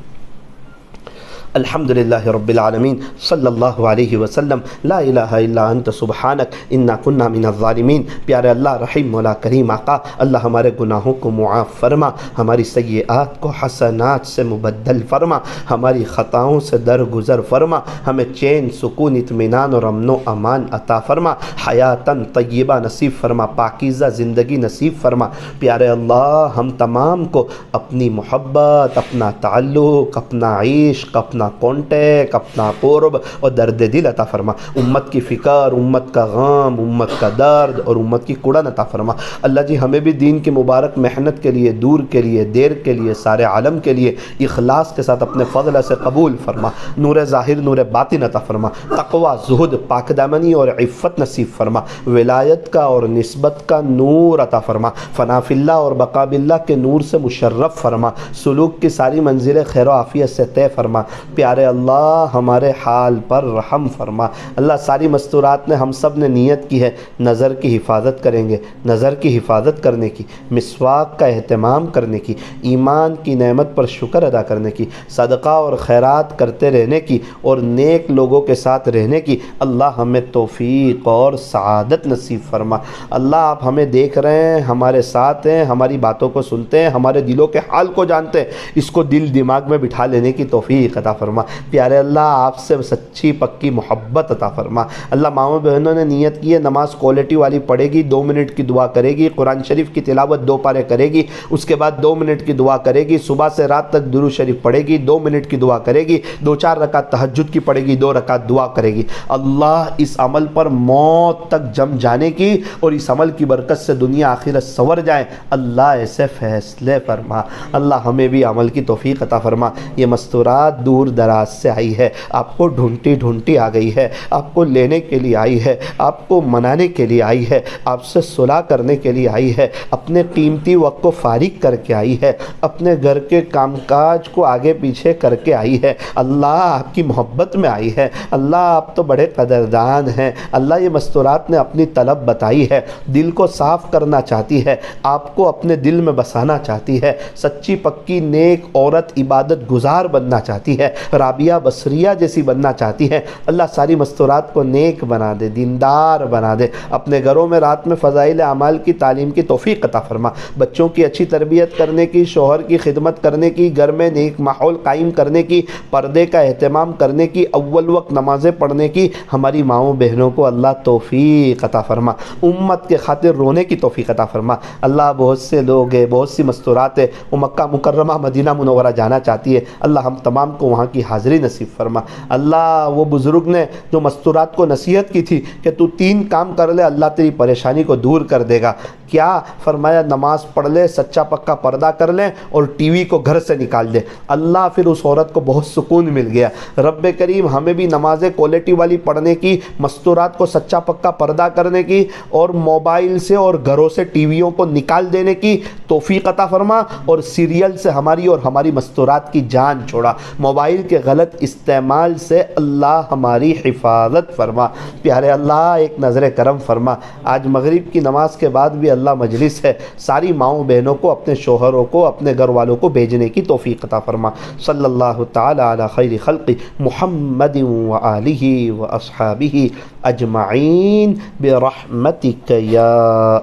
الحمدللہ رب العالمین، صلی اللہ علیہ وسلم، لا الہ الا انت سبحانک انا کنا من الظالمین۔ پیارے اللہ، رحیم مولا کریم آقا، اللہ ہمارے گناہوں کو معاف فرما، ہماری سیئات کو حسنات سے مبدل فرما، ہماری خطاؤں سے درگزر فرما، ہمیں چین، سکون، اطمینان اور امن و امان عطا فرما، حیاتاً طیبہ نصیب فرما، پاکیزہ زندگی نصیب فرما۔ پیارے اللہ، ہم تمام کو اپنی محبت، اپنا تعلق، اپنا عشق، اپنا کانٹیکٹ، اپنا قرب اور درد دل عطا فرما، امت کی فکر، امت کا غم، امت کا درد اور امت کی کڑن عطا فرما۔ اللہ جی، ہمیں بھی دین کی مبارک محنت کے لیے، دور کے لیے، دیر کے لیے، سارے عالم کے لیے اخلاص کے ساتھ اپنے فضل سے قبول فرما، نور ظاہر نور باطن عطا فرما، تقوی، زہد، پاک دامنی اور عفت نصیب فرما، ولایت کا اور نسبت کا نور عطا فرما، فنا فی اللہ اور بقا باللہ کے نور سے مشرف فرما، سلوک کی ساری منزلیں خیر و عافیت سے طے فرما۔ پیارے اللہ، ہمارے حال پر رحم فرما۔ اللہ، ساری مستورات میں ہم سب نے نیت کی ہے نظر کی حفاظت کریں گے، نظر کی حفاظت کرنے کی، مسواک کا اہتمام کرنے کی، ایمان کی نعمت پر شکر ادا کرنے کی، صدقہ اور خیرات کرتے رہنے کی اور نیک لوگوں کے ساتھ رہنے کی۔ اللہ ہمیں توفیق اور سعادت نصیب فرما۔ اللہ، آپ ہمیں دیکھ رہے ہیں، ہمارے ساتھ ہیں، ہماری باتوں کو سنتے ہیں، ہمارے دلوں کے حال کو جانتے ہیں، اس کو دل دماغ میں بٹھا لینے کی توفیق عطا فرما۔ پیارے اللہ، آپ سے سچی پکی محبت عطا فرما۔ اللہ، ماؤں بہنوں نے نیت کی ہے نماز کوالٹی والی پڑھے گی، 2 منٹ کی دعا کرے گی، قرآن شریف کی تلاوت 2 پارے کرے گی، اس کے بعد 2 منٹ کی دعا کرے گی، صبح سے رات تک درود شریف پڑھے گی، 2 منٹ کی دعا کرے گی، 2-4 رکعت تہجد کی پڑھے گی، 2 رکعت دعا کرے گی۔ اللہ، اس عمل پر موت تک جم جانے کی اور اس عمل کی برکت سے دنیا آخرت سنور جائے، اللہ ایسے فیصلے فرما۔ اللہ، ہمیں بھی عمل کی توفیق عطا فرما۔ یہ مستورات دور دراز سے آئی ہے، آپ کو ڈھونڈتی ڈھونڈتی آ گئی ہے، آپ کو لینے کے لیے آئی ہے، آپ کو منانے کے لیے آئی ہے، آپ سے صلح کرنے کے لیے آئی ہے، اپنے قیمتی وقت کو فارغ کر کے آئی ہے، اپنے گھر کے کام کاج کو آگے پیچھے کر کے آئی ہے۔ اللہ، آپ کی محبت میں آئی ہے۔ اللہ، آپ تو بڑے قدردان ہیں۔ اللہ، یہ مستورات نے اپنی طلب بتائی ہے، دل کو صاف کرنا چاہتی ہے، آپ کو اپنے دل میں بسانا چاہتی ہے، سچی پکی نیک عورت عبادت گزار بننا چاہتی ہے، رابعہ بصریہ جیسی بننا چاہتی ہے۔ اللہ، ساری مستورات کو نیک بنا دے، دیندار بنا دے، اپنے گھروں میں رات میں فضائل اعمال کی تعلیم کی توفیق عطا فرما، بچوں کی اچھی تربیت کرنے کی، شوہر کی خدمت کرنے کی، گھر میں نیک ماحول قائم کرنے کی، پردے کا اہتمام کرنے کی، اول وقت نمازیں پڑھنے کی ہماری ماؤں بہنوں کو اللہ توفیق عطا فرما، امت کے خاطر رونے کی توفیق عطا فرما۔ اللہ، بہت سے لوگ ہیں، بہت سی مستورات ہیں، وہ مکہ مکرمہ مدینہ منورہ جانا چاہتی ہے، اللہ ہم تمام کو وہاں وہاں کی حاضری نصیب فرما۔ اللہ وہ بزرگ نے جو مستورات کو نصیحت کی تھی کہ تو 3 کام کر لے اللہ تیری پریشانی کو دور کر دے گا، کیا فرمایا؟ نماز پڑھ لے، سچا پکا پردہ کر لے اور ٹی وی کو گھر سے نکال دے۔ اللہ پھر اس عورت کو بہت سکون مل گیا۔ رب کریم ہمیں بھی نمازیں کوالٹی والی پڑھنے کی، مستورات کو سچا پکا پردہ کرنے کی اور موبائل سے اور گھروں سے ٹی ویوں کو نکال دینے کی توفیق عطا فرما، اور سیریل سے ہماری اور ہماری مستورات کی جان چھوڑا۔ موبائل کے غلط استعمال سے اللہ ہماری حفاظت فرما۔ پیارے اللہ ایک نظر کرم فرما، آج مغرب کی نماز کے بعد بھی اللہ مجلس ہے، ساری ماؤں بہنوں کو، اپنے شوہروں کو، اپنے گھر والوں کو بھیجنے کی توفیق عطا فرما۔ صلی اللہ تعالی علی خیر خلق محمد وآلہ واصحابہ اجمعین برحمتک یا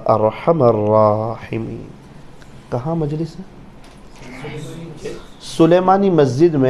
ارحم الراحمین۔ کہاں مجلس ہے؟ سلیمانی مسجد میں